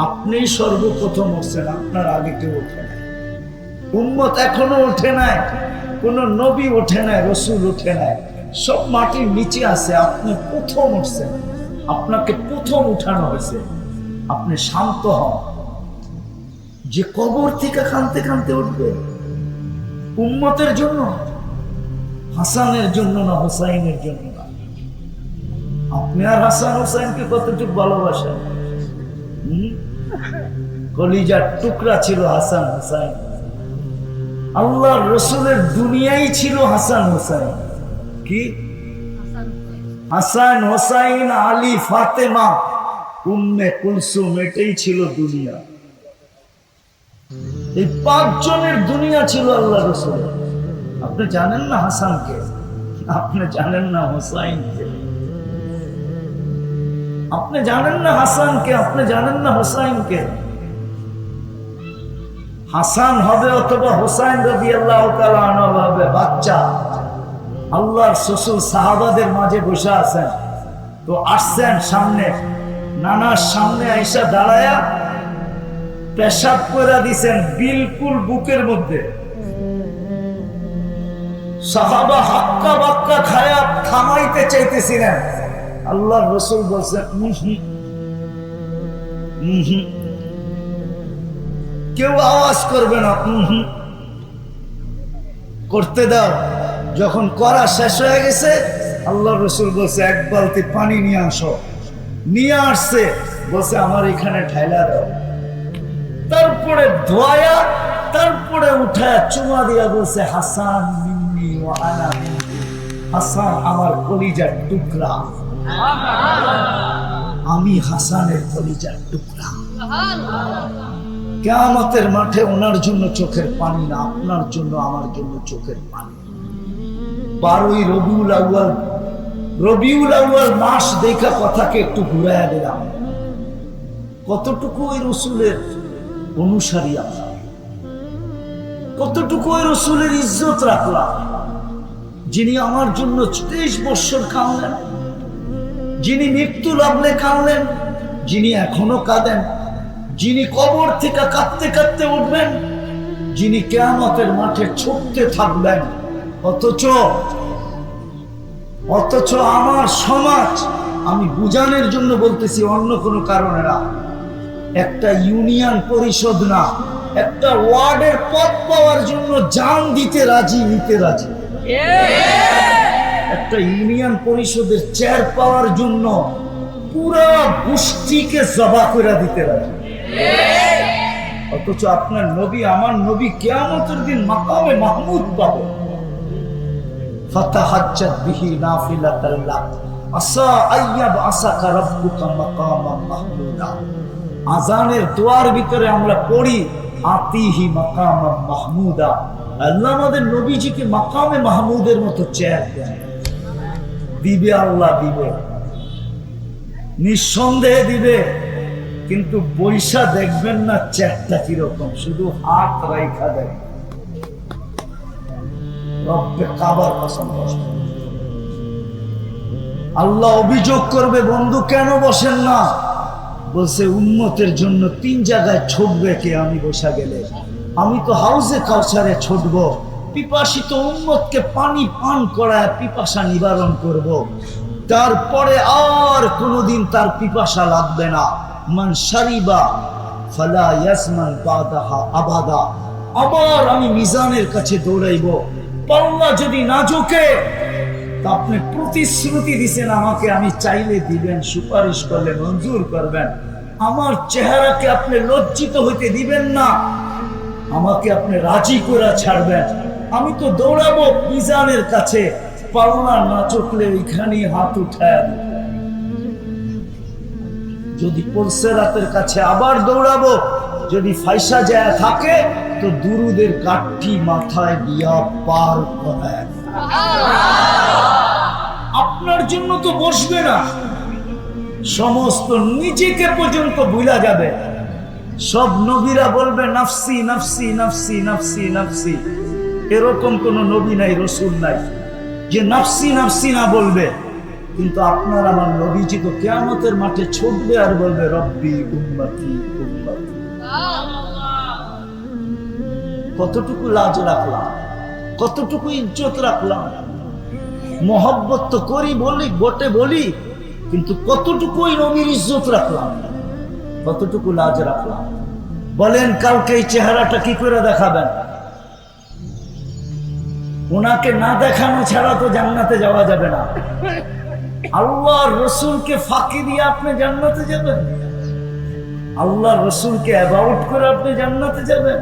আপনিই সর্বপ্রথম উঠছেন, আপনার আগে কেউ ওঠে নাই। উম্মত এখনো ওঠে নাই, কোন নবী ওঠে নাই, রসুল ওঠে নাই, সব মাটির নিচে আছে। আপনি প্রথম উঠছেন, আপনাকে প্রথম উঠানো হয়েছে। আপনি শান্ত হন। যে কবর থেকে কাঁদতে কাঁদতে উঠবে উম্মতের জন্য, হাসানের জন্য না, হোসাইনের জন্য না। আপনি আর হাসান হোসাইনকে কতটুকু ভালোবাসেন? কলিজার টুকরা ছিল হাসান হোসাইন। আল্লাহর রসুলের দুনিয়াই ছিল হাসান হোসাইন। কি হাসান হোসাইন, আলী, ফাতেমা, উম্মে কুলসুম, এটাই ছিল দুনিয়া। এই 5 জনের দুনিয়া ছিল আল্লাহ রসুলের। আপনি জানেন না হাসানকে, আপনি জানেন না হোসাইনকে, আপনি জানেন না হাসানকে, আপনি জানেন না হোসাইনকে। হাসান হবে অথবা হোসাইন রাদিয়াল্লাহু তাআলা আনহু হবে বাচ্চা। আল্লাহর রাসূল সাহাবাদের মাঝে বসে আছেন, তো আসছেন সামনে, নানার সামনে আইসা দাঁড়ায়া পেশাব করে দিছেন বিলকুল বুকের মধ্যে। সাহাবা হাক্কা বাক্কা খায়া থামাইতে চাইতেছিলেন, আল্লাহর রাসূল বলছেন কেউ আওয়াজ করবে না, করতে দাও। যখন করা শেষ হয়ে গেছে, আল্লাহর রাসূল বলছে 1 বালতি পানি নিয়ে আসো। নিয়ে আসছে, বলছে আমার এখানে ঢাইলা দাও। তারপরে ধোয়া, তারপরে উঠায় চুমা দিয়া বলছে হাসান মিন্নি ওয়া আনা মিনকি। হাসান আমার কলিজার টুকরা, আমি হাসানের কলিজার টুকরা। কিয়ামতের মাঠে ওনার জন্য চোখের পানি না, আপনার জন্য আমার জন্য চোখের পানি। 12ই রবিউল আউয়াল মাস দেখা কথাকে একটু ঘুরাইয়া দিলাম। কতটুকু ওই রসুলের অনুসারী আমরা, কতটুকু ওই রসুলের ইজ্জত রাখলাম, যিনি আমার জন্য 23 বছর কাঁদলেন, যিনি মৃত্যু লাগলে কাঁদলেন, যিনি এখনো কাঁদেন, যিনি কবর থেকে কাঁদতে কাঁদতে উঠবেন, যিনি কিয়ামতের মাঠে ছুটতে থাকবেন। অথচ আমার সমাজ, আমি বুঝানোর জন্য বলতেছি, অন্য কোনো কারণে না, একটা ইউনিয়ন পরিষদ না, একটা ওয়ার্ডের পদ পাওয়ার জন্য জান দিতে রাজি, নিতে রাজি। একটা ইউনিয়ন পরিষদের চেয়ার পাওয়ার জন্য পুরা গোষ্ঠীকে জবা করে দিতে রাজি। অথচ আপনার নবী, আমার নবী কিয়ামতের দিন মাকামে মাহমুদ পাবে। ফাতাহাজ্জাত বিহি নাফিলাতাল লাক আসা আইয়াব আসাকা রাব্বুকা মাকামান মাহমুদা। আজানের দোয়ার ভিতরে আমরা পড়ি আতিহি মাকামান মাহমুদা। আল্লাহ আমাদের নবীজিকে মাকামে মাহমুদের মতো চেয়ার দিবে। আল্লাহ দিবে, নিঃসন্দেহে দিবে, কিন্তু পয়সা দেখবেন না চেয়ারটা কিরকম, শুধু হাত রাইখা দেখবেন। রব্বে কাবার কসম, আল্লাহ অভিযোগ করবে, বন্ধু কেন বসেন না? বলছে উম্মতের জন্য 3 জায়গায় ছুটবে কে আমি বসা গেলে? আমি তো হাউজে কাউসারে ছুটবো, পিপাসিত উম্মতকে পানি পান করায় পিপাসা নিবারণ করব। তারপরে আর কোনোদিন তার পিপাসা লাগবে না। মান শারিবা ফালা ইয়াসমান বাদাহা আবাদা। আবার আমি মিজানের কাছে দৌড়াইব। পাল্লা যদি না ঝুঁকে, তা আপনি প্রতিশ্রুতি দিছেন আমাকে, আমি চাইলে দিবেন, সুপারিশ করলে মঞ্জুর করবেন। আমার চেহারাকে আপনি লজ্জিত হইতে দিবেন না, আমাকে আপনি রাজি করে ছাড়বেন। আমি তো দৌড়াবো মিজানের কাছে, পাল্লা না চুকলে ওইখানে হাত উঠায়। যদি পলসেরাতের কাছে আবার দৌড়াবো, যদি ফাইসা যায় থাকে, তো দুরুদের কাঠটি মাথায় দিয়া পার করায়। আপনার জন্য তো বসবে না, সমস্ত নিজেকে পর্যন্ত ভুলা যাবে। সব নবীরা বলবে নাফসি নাফসি নাফসি নাফসি নাফসি। এরকম কোন নবী নাই, রসুল নাই যে নাফসি নাফসি না বলবে। কিন্তু আপনার আমার নবীজি তো কিয়ামতের মাঠে ছুটবে আর বলবে রব্বি উম্মতি উম্মতি। কতটুকু লাজ রাখলাম? কতটুকু ইজ্জত রাখলাম? মোহব্বত তো করি, বলি, বটে বলি, কিন্তু কতটুকু ওই নবীর ইজ্জত রাখলাম, কতটুকু লাজ রাখলাম? বলেন কালকে এই চেহারাটা কি করে দেখাবেন? ওনাকে না দেখানো ছাড়া তো জান্নাতে যাওয়া যাবে না। আল্লাহর রসুলকে ফাঁকি দিয়ে আপনি জান্নাতে যাবেন? আল্লাহর রসুলকে অ্যাবাউট করে আপনি জান্নাতে যাবেন?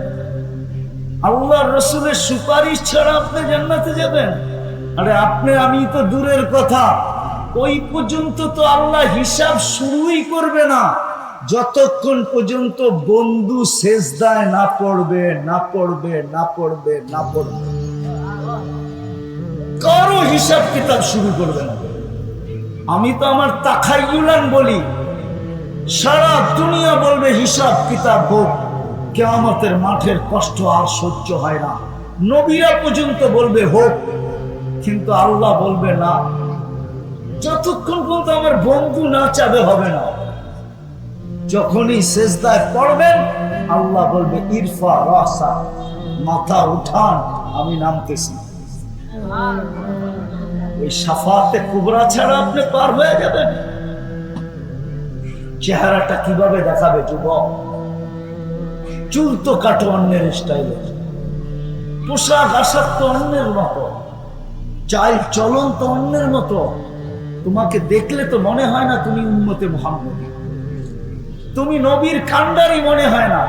আল্লাহর রসুলের সুপারিশ ছাড়া আপনি জান্নাতে যাবেন? আরে আপনি আমি তো দূরের কথা, ওই পর্যন্ত তো আল্লাহ হিসাব শুরুই করবে না যতক্ষণ পর্যন্ত বন্ধু সেজদায় না পড়বে, না পড়বে, না পড়বে, না পড়বে, কারো হিসাব কিতাব শুরু করবে না। আমি তো আমার তাখাইয়ুলান বলি, সারা দুনিয়া বলবে হিসাব কিতাব হোক, কিয়ামতের মাঠের কষ্ট আর সহ্য হয় না, নবীরা পর্যন্ত বলবে হোক, কিন্তু আল্লাহ বলবে না। যতক্ষণ পর্যন্ত আমার বন্ধু না চাবে হবে না। যখনই সেজদায় পড়বেন আল্লাহ বলবে ইরফা রাসা, মাথা উঠান, আমি নামতেছি। ওই শাফাতে কুবরা ছাড়া আপনি পার হয়ে যাবেন। চেহারাটা কিভাবে দেখাবে যুবক? চুল তো কাটো অন্যের স্টাইলে, পোশাক আশাক তো অন্যের মতো, চাল চলন তো অন্যের মতো। তোমাকে দেখলে তো মনে হয় না তুমি উম্মতে মুহাম্মদী, তুমি নবীর কান্ডারি মনে হয় না,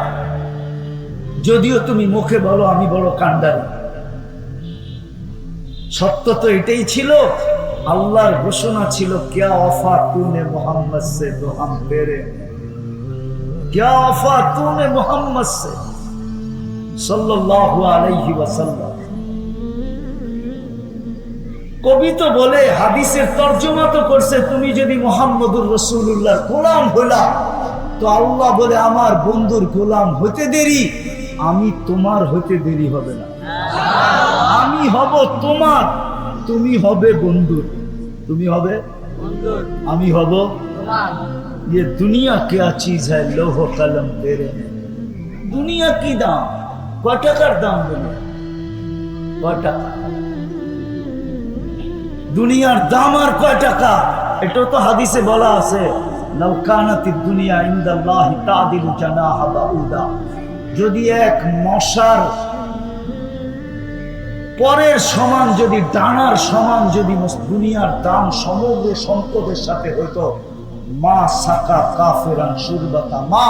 যদিও তুমি মুখে বলো আমি বড় কান্ডারি। সত্য তো এটাই ছিল, আল্লাহর ঘোষণা ছিল, ক্যা ওফা তুনে মোহাম্মদ সে তো হাম তেরে, ক্যা ওফা তুনে মোহাম্মদ সে সাল্লাল্লাহু আলাইহি ওয়াসাল্লাম। কবি তো বলে, হাদিসের তর্জমা তো করছে, তুমি যদি মুহাম্মদুর রাসূলুল্লাহর গোলাম হলা তো আল্লাহ বলে আমার বন্ধুর গোলাম হতে দেরি, আমি তোমার হতে দেরি হবে না। আমি হব তোমার, তুমি হবে বন্ধুর, তুমি হবে বন্ধুর, আমি হব তোমার। ये दुनिया क्या चीज है, लोह कलम तेरे में। दुनिया की दाम কয় টাকার দাম? বলে কয় টাকা? দুনিয়ার দাম আর কয় টাকা? এটা তো হাদিসে বলা আছে, লাউ কানাতিদ দুনিয়া ইনদাল্লাহি তাদিলু জানাহা বাউদা। যদি এক মশার পরের সমান, যদি ডানার সমান যদি দুনিয়ার দাম সমগ্র সম্পদের সাথে হইতো, মা সাকা কাফেরান শুরবাতা মা,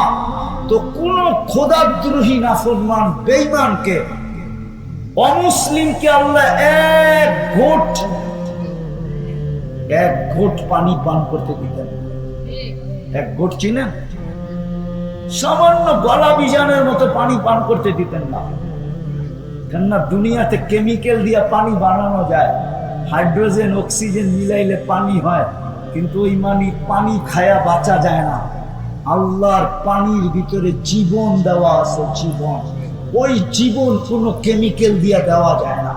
তো কোন খোদাদ্রোহী নাফরমান বেঈমানকে, অমুসলিমকে আল্লাহ এক ঘোট পানি পান করতে দিতেন। এক ঘোট চিনেন? সামান্য গলা বিজানের মতো পানি পান করতে দিতেন না। কেননা দুনিয়াতে কেমিক্যাল দিয়ে পানি বানানো যায়, হাইড্রোজেন অক্সিজেন মিলাইলে পানি হয়, কিন্তু ওই পানি খায়া বাঁচা যায় না। আল্লাহর পানির ভিতরে জীবন দেওয়া আছে, জীবন। ওই জীবন কোনো কেমিক্যাল দিয়ে দেওয়া যায় না,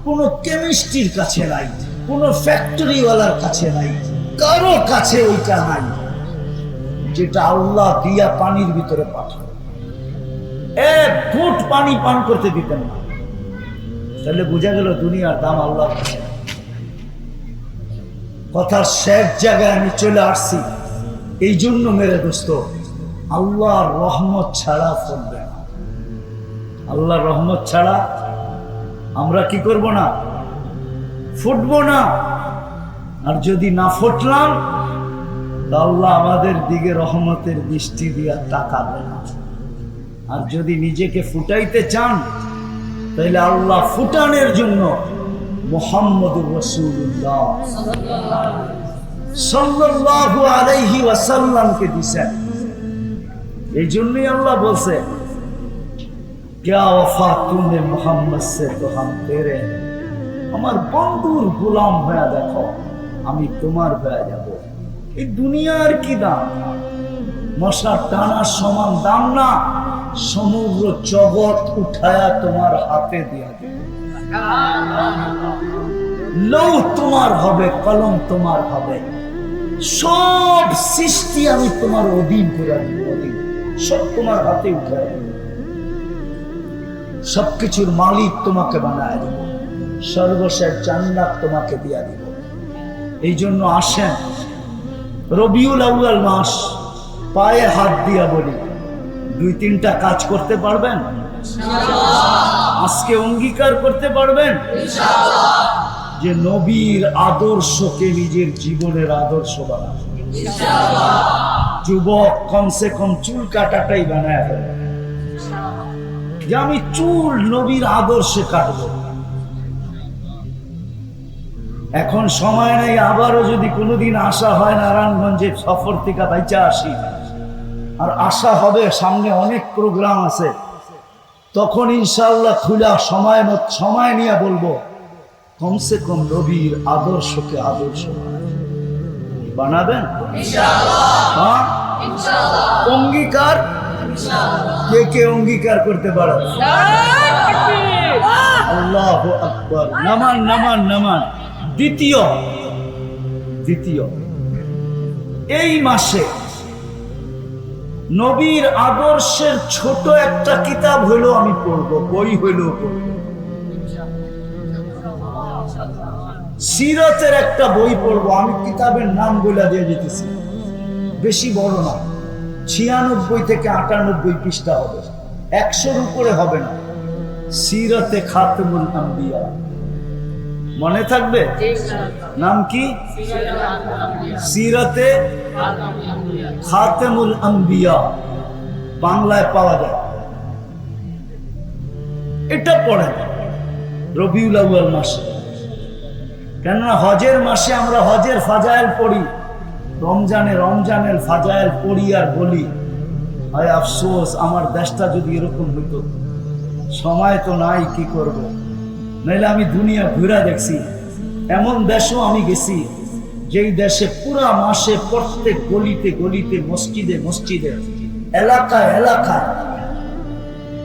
কোনো কেমিস্ট্রির কাছে নাই, কোনো ফ্যাক্টরিওয়ালার কাছে নাই, কারো কাছে ওইটা নাই, যেটা আল্লাহ দিয়া পানির ভিতরে পাঠায়। এক ঘুট পানি পান করতে দিতেন না। তাহলে বোঝা গেল দুনিয়ার দাম আল্লাহর কাছে। কথার শেষ জায়গায় আমি চলে আসছি, এই জন্য মেরে দোস্ত, আল্লাহর রহমত ছাড়া ফুটবে না। আল্লাহর রহমত ছাড়া আমরা কি করব না? ফুটবো না। আর যদি না ফুটলাম, আল্লাহ আমাদের দিকে রহমতের দৃষ্টি দিয়া তাকাবে না। আর যদি নিজেকে ফুটাইতে চান, তাহলে আল্লাহ ফুটানোর জন্য মুহাম্মদুর রাসূলুল্লাহ সাল্লাল্লাহু আলাইহি ওয়াসাল্লামকে দিয়েছেন। এই জন্যই আল্লাহ বলছে, क्या वफा तूने मोहम्मद से तो हम तेरे, আমার বন্ধুর গোলাম হয়ে দেখো, আমি তোমার হয়ে যাব। এই দুনিয়ার কি দাম? মশার টানার সমান দাম না, সমগ্র জগৎ উঠায়া তোমার হাতে দিয়া দেব। লৌহ তোমার হবে, কলম তোমার হবে, সব সৃষ্টি আমি তোমার অধীন করে দিব, সব তোমার হাতে উঠায় দেব, সবকিছুর মালিক তোমাকে বানায় দেব। সর্বশেষ জান্নাত তোমাকে দিয়া দিব। এই জন্য আসেন, রবিউল আউয়াল মাস, পায়ে হাত দিয়া বলি, 2-3টা কাজ করতে পারবেন? আজকে অঙ্গীকার করতে পারবেন যে নবীর আদর্শকে নিজের জীবনের আদর্শ বানাবেন। যুবক কমসে কম চুল কাটাটাই বানায় ফেলে, যে আমি চুল নবীর আদর্শে কাটবো। এখন সময় নেই, আবারও যদি কোনোদিন আসা হয় নারায়ণগঞ্জে সফর থেকে বাইচা আসি, আর আশা হবে, সামনে অনেক প্রোগ্রাম আছে, তখন ইনশাআল্লাহ খুলা সময় নিয়ে বলবো, কমসে কম নবীর আদর্শকে আদর্শ বানাবেন। হ্যাঁ, অঙ্গীকার। কে কে অঙ্গীকার করতে পারে? আল্লাহু আকবার। নামান নামান নামান। দ্বিতীয়, এই মাসে নবীর আদর্শের ছোট একটা কিতাব হইলো আমি পড়বো, বই হইলো পড়বো। সিরাতের একটা বই পড়বো, আমি কিতাবের নাম বলে দিয়ে যেতেছি, বেশি বড় না, 96 থেকে 98 পৃষ্ঠা হবে, 100-র উপরে হবে না। সিরাতে খাতেমুল আম্বিয়া, মনে থাকবে? নাম কি? সিরাতে খাতেমুল আম্বিয়া, বাংলায় পাওয়া যায়। এটা পড়েন রবিউল আউয়াল মাসে, কেননা হজের মাসে আমরা হজের ফাজাইল পড়ি, রমজানের ফাজাইল পড়ি আর বলি, হায় আফসোস, আমার দেশটা যদি এরকম হইতো। সময় তো নাই, কি করব? নাইলে আমি দুনিয়া ঘুরা দেখছি, এমন দেশও আমি গেছি যেই দেশে পুরা মাসে প্রত্যেক গলিতে গলিতে, মসজিদে মসজিদে, এলাকায় এলাকায়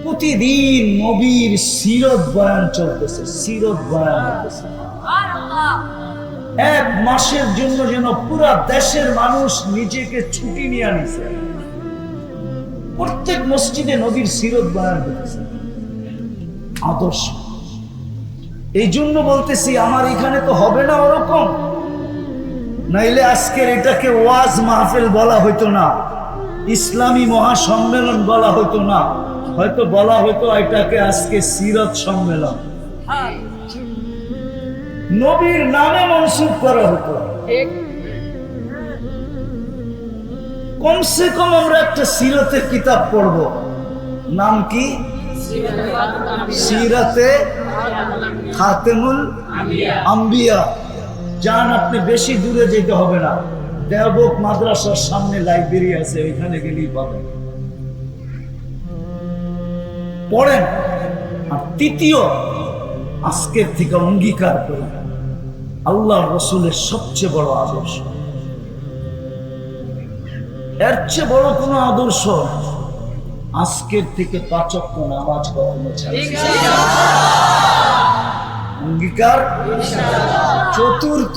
প্রতিদিন নবীর সিরত বয়ান চলতেছে, সিরত বয়ান হতেছে। এক মাসের জন্য যেন পুরা দেশের মানুষ নিজেকে ছুটি নিয়ে আনিছে, প্রত্যেক মসজিদে নবীর সিরত বয়ান হতেছে, আদর্শ। এই জন্য বলতেছি, আমার এখানে তো হবে না ওরকম, নাইলে আজকের এটাকে ওয়াজ মাহফিল বলা হইতো না, ইসলামী মহাসম্মেলন বলা হইতো না, হয়তো বলা হইতো এটাকে আজকে সিরত সম্মেলন, নবীর নামে মনসুব করা হতো। কমসে কম আমরা একটা সিরতের কিতাব পড়ব, নাম কি? সিরাতে খাতেমুল আম্বিয়া। যান, আপনি বেশি দূরে যেতে হবে না, দেওবক মাদ্রাসার সামনে লাইব্রেরি আছে, ওইখানে গেলেই পাবেন, পড়েন। আর তৃতীয়, আজকের থেকে অঙ্গীকার করেন, আল্লাহ রসুলের সবচেয়ে বড় আদর্শ, এর চেয়ে বড় কোনো আদর্শ আজকের থেকে 5 ওয়াক্ত নামাজ কখনো ছাড়বে না। অঙ্গীকার। চতুর্থ,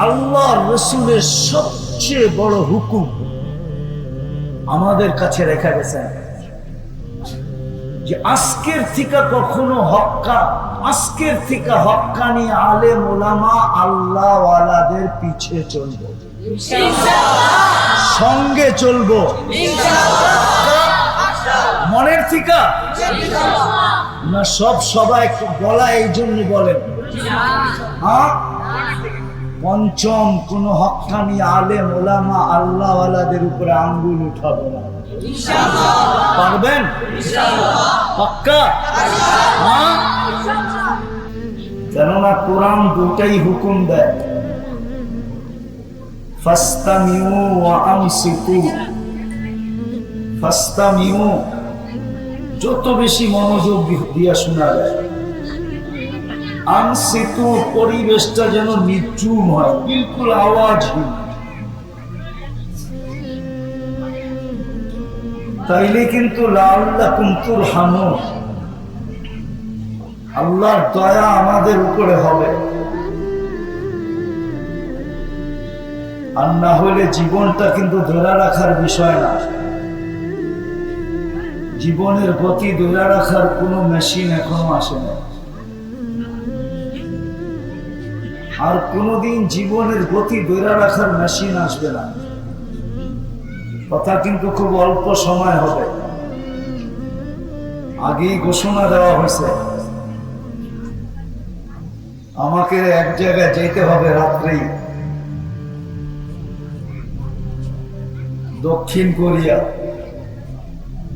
আল্লাহ রসুলের সবচেয়ে বড় হুকুম আমাদের কাছে রেখা গেছেন, যে আজকের থেকে কখনো আজকের থেকে হক্কানি আলেম ওলামা আল্লাহ ওয়ালাদের পিছে চলবো, সঙ্গে চলবো, মনের থেকে না। সবাই বলা এই জন্য বলেন, হ্যাঁ। পঞ্চম, কোন হক্কানি আলেম ওলামা আল্লাহ ওয়ালাদের উপরে আঙ্গুল উঠাবো না। পারবেন? পাক্কা? হ্যাঁ। কেননা কোরআন দুটাই হুকুম দেয়, ফাস্তামিউ ওয়া আমসিকু। ফাস্তামিউ, যত বেশি মনোযোগ দিয়া শোনা যায়। আমসিকু, পরিবেশটা যেন নির্জুম হয়, বিলকুল আওয়াজহীন, তাইলে কিন্তু লাআল্লাকুম তুরহামুন, আল্লাহর দয়া আমাদের উপরে হবে। আর না হলে জীবনটা কিন্তু ধরে রাখার বিষয় না, জীবনের গতি ধরে রাখার কোনো মেশিন এখনো আসে না, আর কোনোদিন জীবনের গতি ধরে রাখার মেশিন আসবে না। কথা কিন্তু খুব অল্প সময় হবে। আগেই ঘোষণা দেওয়া হয়েছে আমাকে এক জায়গায় যেতে হবে রাত্রেই, দক্ষিণ কোরিয়া।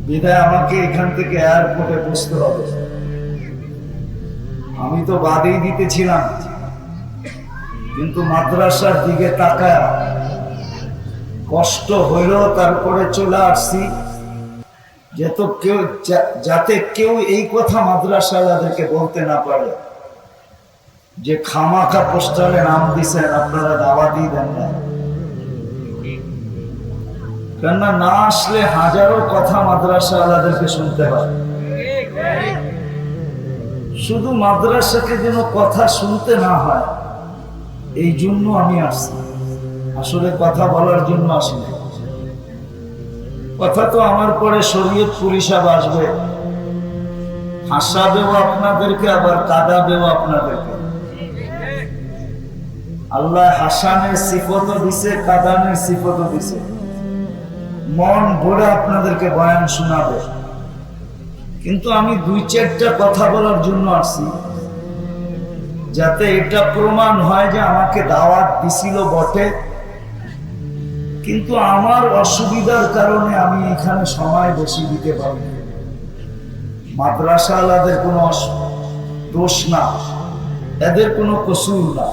বিদায় আমাকে এখান থেকে এয়ারপোর্টে বসতে হবে। আমি তো বাদেই দিতেছিলাম, কিন্তু মাদ্রাসার দিকে তাকায় কষ্ট হইল, তারপরে চলে আসছি যাতে কেউ এই কথা মাদ্রাসাওয়ালাদেরকে বলতে না পারে যে খামাখা পোস্টারে নাম দিছেন, আপনারা দাওয়াতই দেন না। কেননা না আসলে হাজারো কথা মাদ্রাসাওয়ালাদেরকে শুনতে হয়। শুধু মাদ্রাসাকে যেন কথা শুনতে না হয়, এই জন্য আমি আসছি। আসলে কথা বলার জন্য আসি না। কথা তো আমার পরে শরীয়তপুর হিসাব আসবে, হাসাবেও আপনাদেরকে, আবার কাঁদাবেও আপনাদেরকে। আল্লাহ হাসানের সিফতও দিছে, কাঁদানের সিফতও দিছে। মন ভরে আপনাদেরকে বয়ান শোনাবে, কিন্তু আমি দুই চারটা কথা বলার জন্য আসছি, যাতে এটা প্রমাণ হয় যে আমাকে দাওয়াত দিছিল বটে, কিন্তু আমার অসুবিধার কারণে আমি এখানে সময় বেশি দিতে পারি। মাদ্রাসাওয়ালাদের কোনো দোষ না, এদের কোনো কসুর না,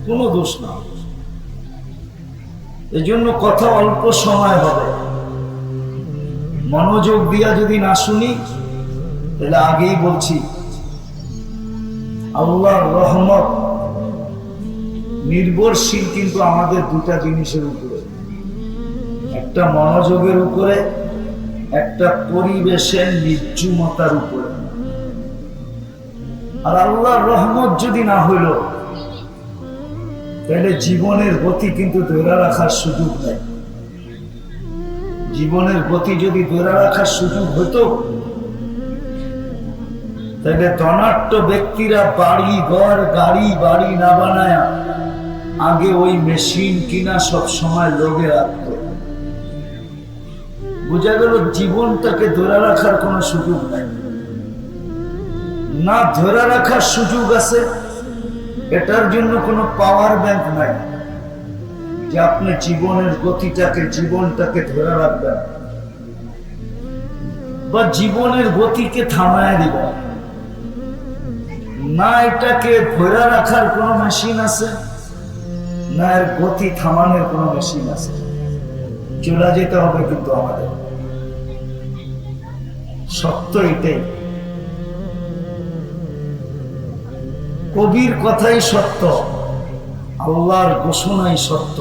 কোনো দোষ না। এই জন্য কথা অল্প সময় হবে। মনোযোগ দিয়া যদি না শুনি, তাহলে আগেই বলছি আল্লাহর রহমত নির্ভরশীল কিন্তু আমাদের দুটা জিনিসের উপরে, একটা মনোযোগের উপরে, একটা পরিবেশের নির্জুমতার উপরে। আর আল্লাহর রহমত যদি না হইল, তাহলে জীবনের গতি কিন্তু ধরে রাখার সুযোগ নেই। জীবনের গতি যদি ধরে রাখার সুযোগ হতো, তাহলে ধনাঢ্য ব্যক্তিরা বাড়ি ঘর গাড়ি বাড়ি না বানায় আগে ওই মেশিন কিনা সব সময় লোভে রাখত। বোঝা গেল জীবনটাকে ধরে রাখার কোনো সুযোগ নাই। না ধরে রাখার সুযোগ আছে, এটার জন্য কোনো পাওয়ার ব্যাংক নাই যে আপনি জীবনের গতিটাকে, জীবনটাকে ধরে রাখবেন বা জীবনের গতিকে থামায় দিবেন। না এটাকে ধরে রাখার কোনো মেশিন আছে, না এর গতি থামানোর কোনো মেশিন আছে। চলে যেতে হবে কিন্তু আমাদের, সত্য এটাই। কবির কথাই সত্য, আল্লাহর ঘোষণাই সত্য।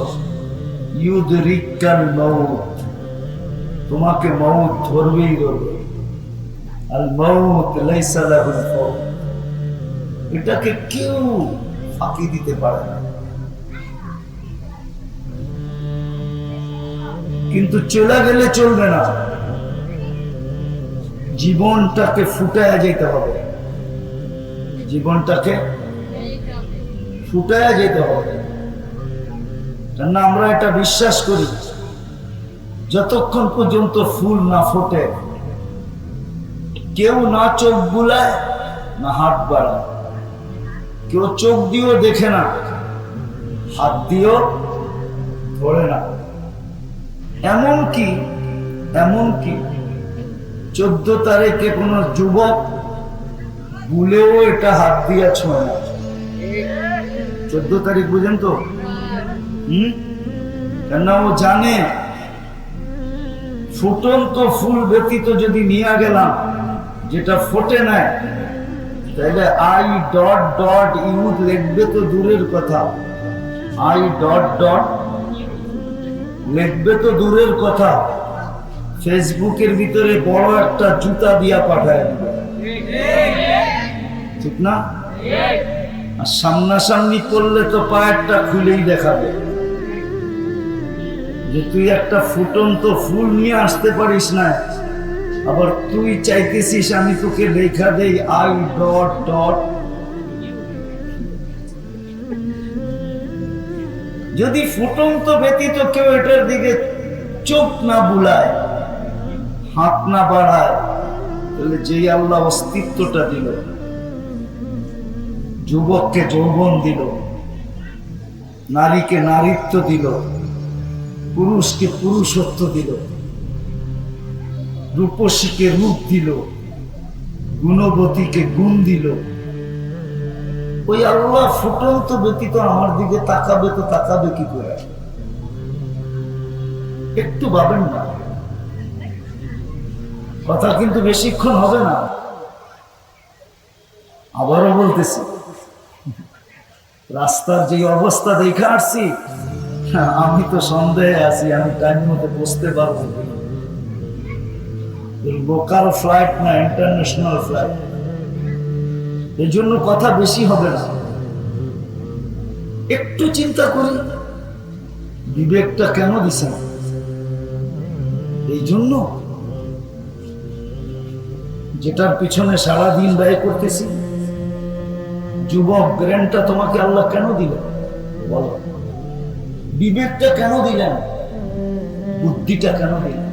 ইউদরিকাল মউত, তোমাকে মউত ধরবেই ধরবে। আল মউত লাইসা লাহুল ফাওত, এটাকে কেউ ফাঁকি দিতে পারে না। কিন্তু চলে গেলে চলবে না, জীবনটাকে ফুটায়া যেতে হবে। জীবনটাকে ফুটায়া যেতে হবে। কেননা আমরা এটা বিশ্বাস করি, যতক্ষণ পর্যন্ত ফুল না ফোটে, কেউ না চোখ বুলায় না হাত বাড়ায়, কেউ চোখ দিয়েও দেখে না, হাত দিয়েও ধরে না। এমনকি 14 তারিখে কোনো যুবক ভুলেও এটা হাত দিয়া ছোঁয় না। 14 তারিখ বুঝেন তো? কেননা ও জানে ফুটন্ত ফুল ব্যতীত যদি নিয়ে গেলাম, যেটা ফোটে নাই, তাহলে I.Youth লিখবে তো দূরের কথা, লিখবে তো দূরের কথা, ফেসবুকের ভিতরে বড় একটা জুতা দিয়া পাঠায় দিবে, ঠিক না? আর সামনাসামনি করলে তো পায়েরটা খুলেই দেখাবে যে তুই একটা ফুটন্ত ফুল নিয়ে আসতে পারিস না, আবার তুই চাইতেছিস আমি তোকে লেখা দেই আই ডট ডট। যদি ফুটন্ত ব্যতীত কেউ এটার দিকে চোখ না বুলায়, হাত না বাড়ায়, তাহলে যেই আল্লাহ অস্তিত্বটা দিল, যুবককে যৌবন দিল, নারীকে নারীত্ব দিল, পুরুষকে পুরুষত্ব দিল, রূপসীকে রূপ দিল, গুণবতীকে গুণ দিল, ওই আল্লাহ ফুটন্ত ব্যতীত আমার দিকে তাকাবে তো তাকাবে কি করে? একটু ভাবেন না, কথা কিন্তু বেশিক্ষণ হবে না। আবারও বলতেছি, রাস্তার যে অবস্থা দেখে আসছি, আমি তো সন্দেহে আছি আমি টাইম মতো বসতে পারবো। লোকাল ফ্লাইট না ইন্টারন্যাশনাল ফ্লাইট, এই জন্য কথা বেশি হবে না। একটু চিন্তা করি, বিবেকটা কেন দিছে না? এই জন্য যেটার পিছনে সারাদিন ব্যয় করতেছি। যুবক ব্রেনটা তোমাকে আল্লাহ কেন দিলেন বলো? বিবেকটা কেন দিলেন? বুদ্ধিটা কেন দিলেন?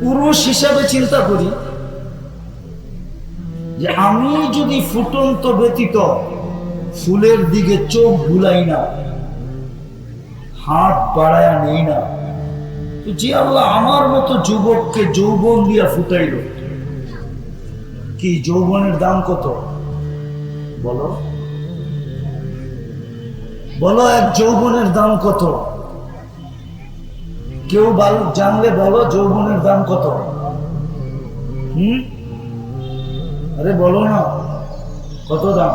পুরুষ হিসাবে চিন্তা করি যে আমি যদি ফুটন্ত ব্যতীত ফুলের দিকে চোখ ভুলাই না, হাত বাড়ায়া নেই না, তো যে আল্লাহ আমার মতো যুবককে যৌবন দিয়া ফুটাইল, কি যৌবনের দাম কত বলো? বলো, এক যৌবনের দাম কত? কেউ জানলে বলো যৌবনের দাম কত? আরে বলো না, কত দাম?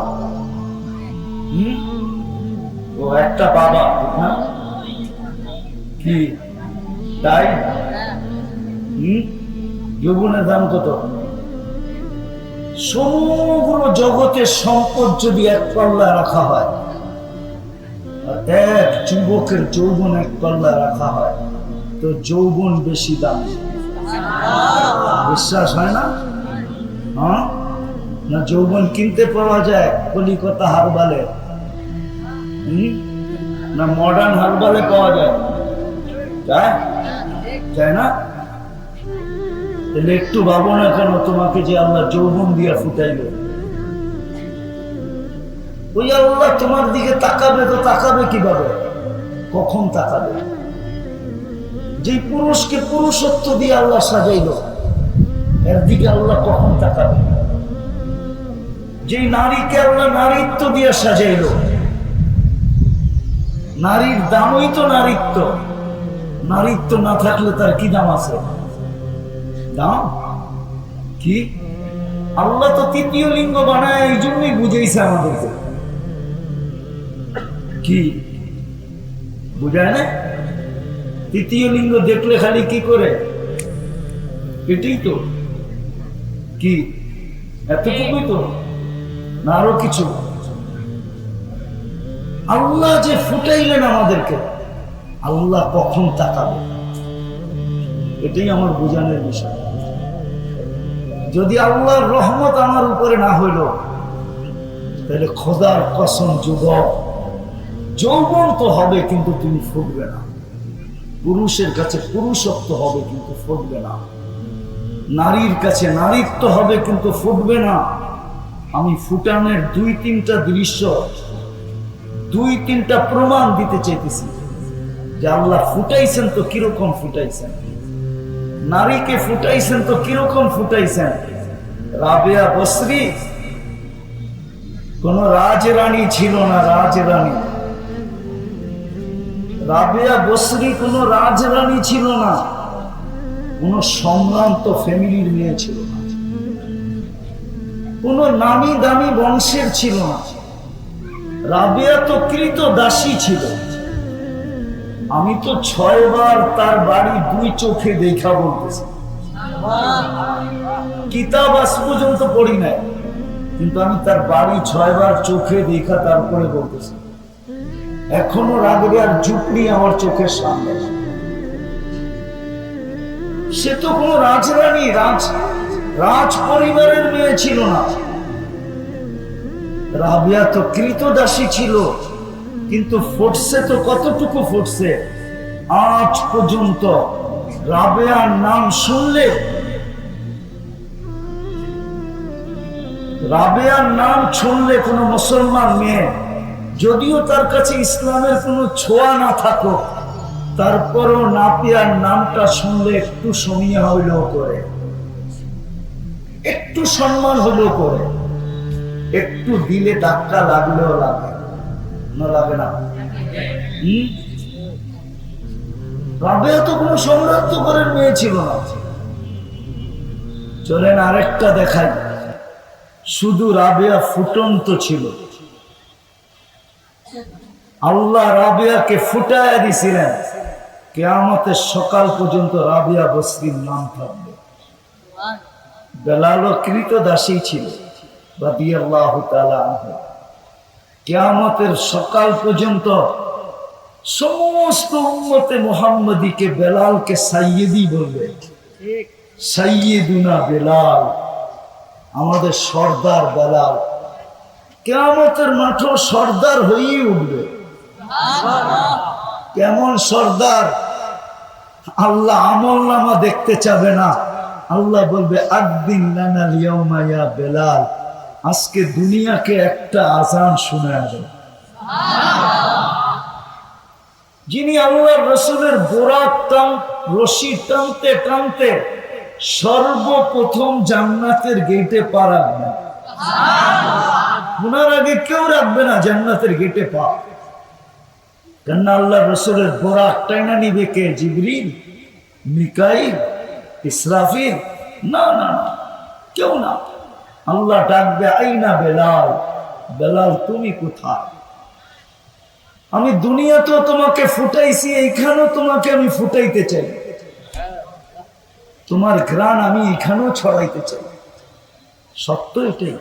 ও একটা বাবা, ঠিক না? কি তাই? যৌবনের দাম কত? সমগ্র জগতের সম্পদ যদি এক পাল্লা রাখা হয়, এক যুবকের যৌবন এক পাল্লা রাখা হয়, তো যৌবন বেশি দাম। বিশ্বাস হয় না? হ্যাঁ না, যৌবন কিনতে পাওয়া যায় কলিকাতা হারবালে, না মডার্ন হারবালে পাওয়া যায়? তাই না? তাহলে একটু ভাবো না কেন তোমাকে যে আল্লাহ যৌবন দিয়া ফুটাইল, ওই আল্লাহ তোমার দিকে তাকাবে তো তাকাবে কিভাবে? কখন তাকাবে? যে পুরুষকে পুরুষত্ব দিয়ে আল্লাহ সাজাইল, এর দিকে আল্লাহ কখন তাকাবে? যে নারীকে আল্লাহ নারীত্ব দিয়ে সাজাইল, নারীর দামই তো নারীত্ব। নারীত্ব না থাকলে তার কি দাম আছে? দাম কি? আল্লাহ তো তৃতীয় লিঙ্গ বানায়, এই জন্যই বুঝাইছে আমাদেরকে। কি বুঝায় না? তৃতীয় লিঙ্গ দেখলে খালি কি করে? এটাই তো। কি এতটুকুই তো না আরো কিছু? আল্লাহ যে ফুটাইলেন আমাদেরকে, আল্লাহ কখন তাকাবে? এটাই আমার বোঝানোর বিষয়। যদি আল্লাহর রহমত আমার উপরে না হইল, তাহলে খোদার কসম যুবক, যৌবন তো হবে কিন্তু তুমি ফুটবে না। পুরুষের কাছে পুরুষত্ব হবে কিন্তু ফুটবে না। নারীর কাছে নারীত্ব হবে কিন্তু ফুটবে না। আমি ফুটানের দুই তিনটা দৃশ্য, দুই তিনটা প্রমাণ দিতে চাইতেছি যে আল্লাহ ফুটাইছেন তো কিরকম ফুটাইছেন, নারীকে ফুটাইছেন তো কিরকম ফুটাইছেন। রাবেয়া বসরি কোন রাজরানী ছিল না, রাজরানী। রাবেয়া বসরি কোন রাজরানী ছিল না, কোন সম্ভ্রান্ত ফ্যামিলির মেয়ে ছিল না, কোন নামি দামি বংশের ছিল না। রাবেয়া তো কৃত দাসী ছিল। আমি তো 6 বার তার বাড়ি দুই চোখে দেখা বলতেছি। কিতাব আজ পর্যন্ত পড়ি নাই, কিন্তু আমি তার বাড়ি 6 বার চোখে দেখা তারপরে বলতেছি। এখনো রাবেয়ার ঝুপড়ি আমার চোখের সামনে। সে তো কোনো রাজরানী রাজ পরিবারের মেয়ে ছিল না। রাবিয়া তো কৃতদাসী ছিল, কিন্তু ফুটছে তো কতটুকু ফুটছে। আজ পর্যন্ত রাবেয়ার নাম শুনলে, কোনো মুসলমান মেয়ে, যদিও তার কাছে ইসলামের কোনো ছোঁয়া না থাকুক, তারপরও নাপিয়ার নামটা শুনলে একটু সমীহ হইলেও করে, একটু সম্মান হলেও করে, একটু দিলে ধাক্কা লাগলেও লাগে না, লাগে না? রাবেয়া তো কোনো সম্রাজ্য করার মেয়ে ছিল না। চলেন আরেকটা দেখাই। শুধু রাবেয়া ফুটন্ত ছিল, আল্লাহ রাবেয়াকে ফুটায়া দিছিলেন, কিয়ামতের সকাল পর্যন্ত রাবেয়া বসরির নাম থাকবে। বেলালও কৃতদাসী ছিল রাদিয়াল্লাহু তাআলা আনহু। কিয়ামতের সকাল পর্যন্ত সমস্ত উম্মতে মুহাম্মাদীকে বেলালকে সাইয়্যিদি বলবে। সাইয়্যিদুনা বেলাল, আমাদের সর্দার বেলাল। কিয়ামতের মাঠেও সর্দার হয়ে উঠবে। কেমন সর্দার? আল্লাহ আমলনামা দেখতে চাবে না, আল্লাহ বলবে আদ্দিন লানাল ইয়াউমা ইয়া বেলাল, আজকে দুনিয়াকে একটা আজান শোনায় দেন। যিনি আল্লাহর রাসূলের বোরাক রশি টানতে টানতে সর্বপ্রথম জান্নাতের গেটে পা রাখবেন। ওনার আগে কেউ রাখবে না জান্নাতের গেটে পা। কেননা আল্লাহর রাসূলের বোরাক টাইনা নিবে কে? জিবরিল, মিকাইল, ইসরাফিল? না না না, কেউ না। আল্লাহ ডাকবে আইনা বেলাল, বেলাল তুমি কোথায়? আমি দুনিয়াতেও তোমাকে ফুটাইছি, এইখানেও তোমাকে আমি ফুটাইতে চাই, তোমার ঘ্রাণ আমি এখানেও ছড়াইতে চাই। সত্য এটাই।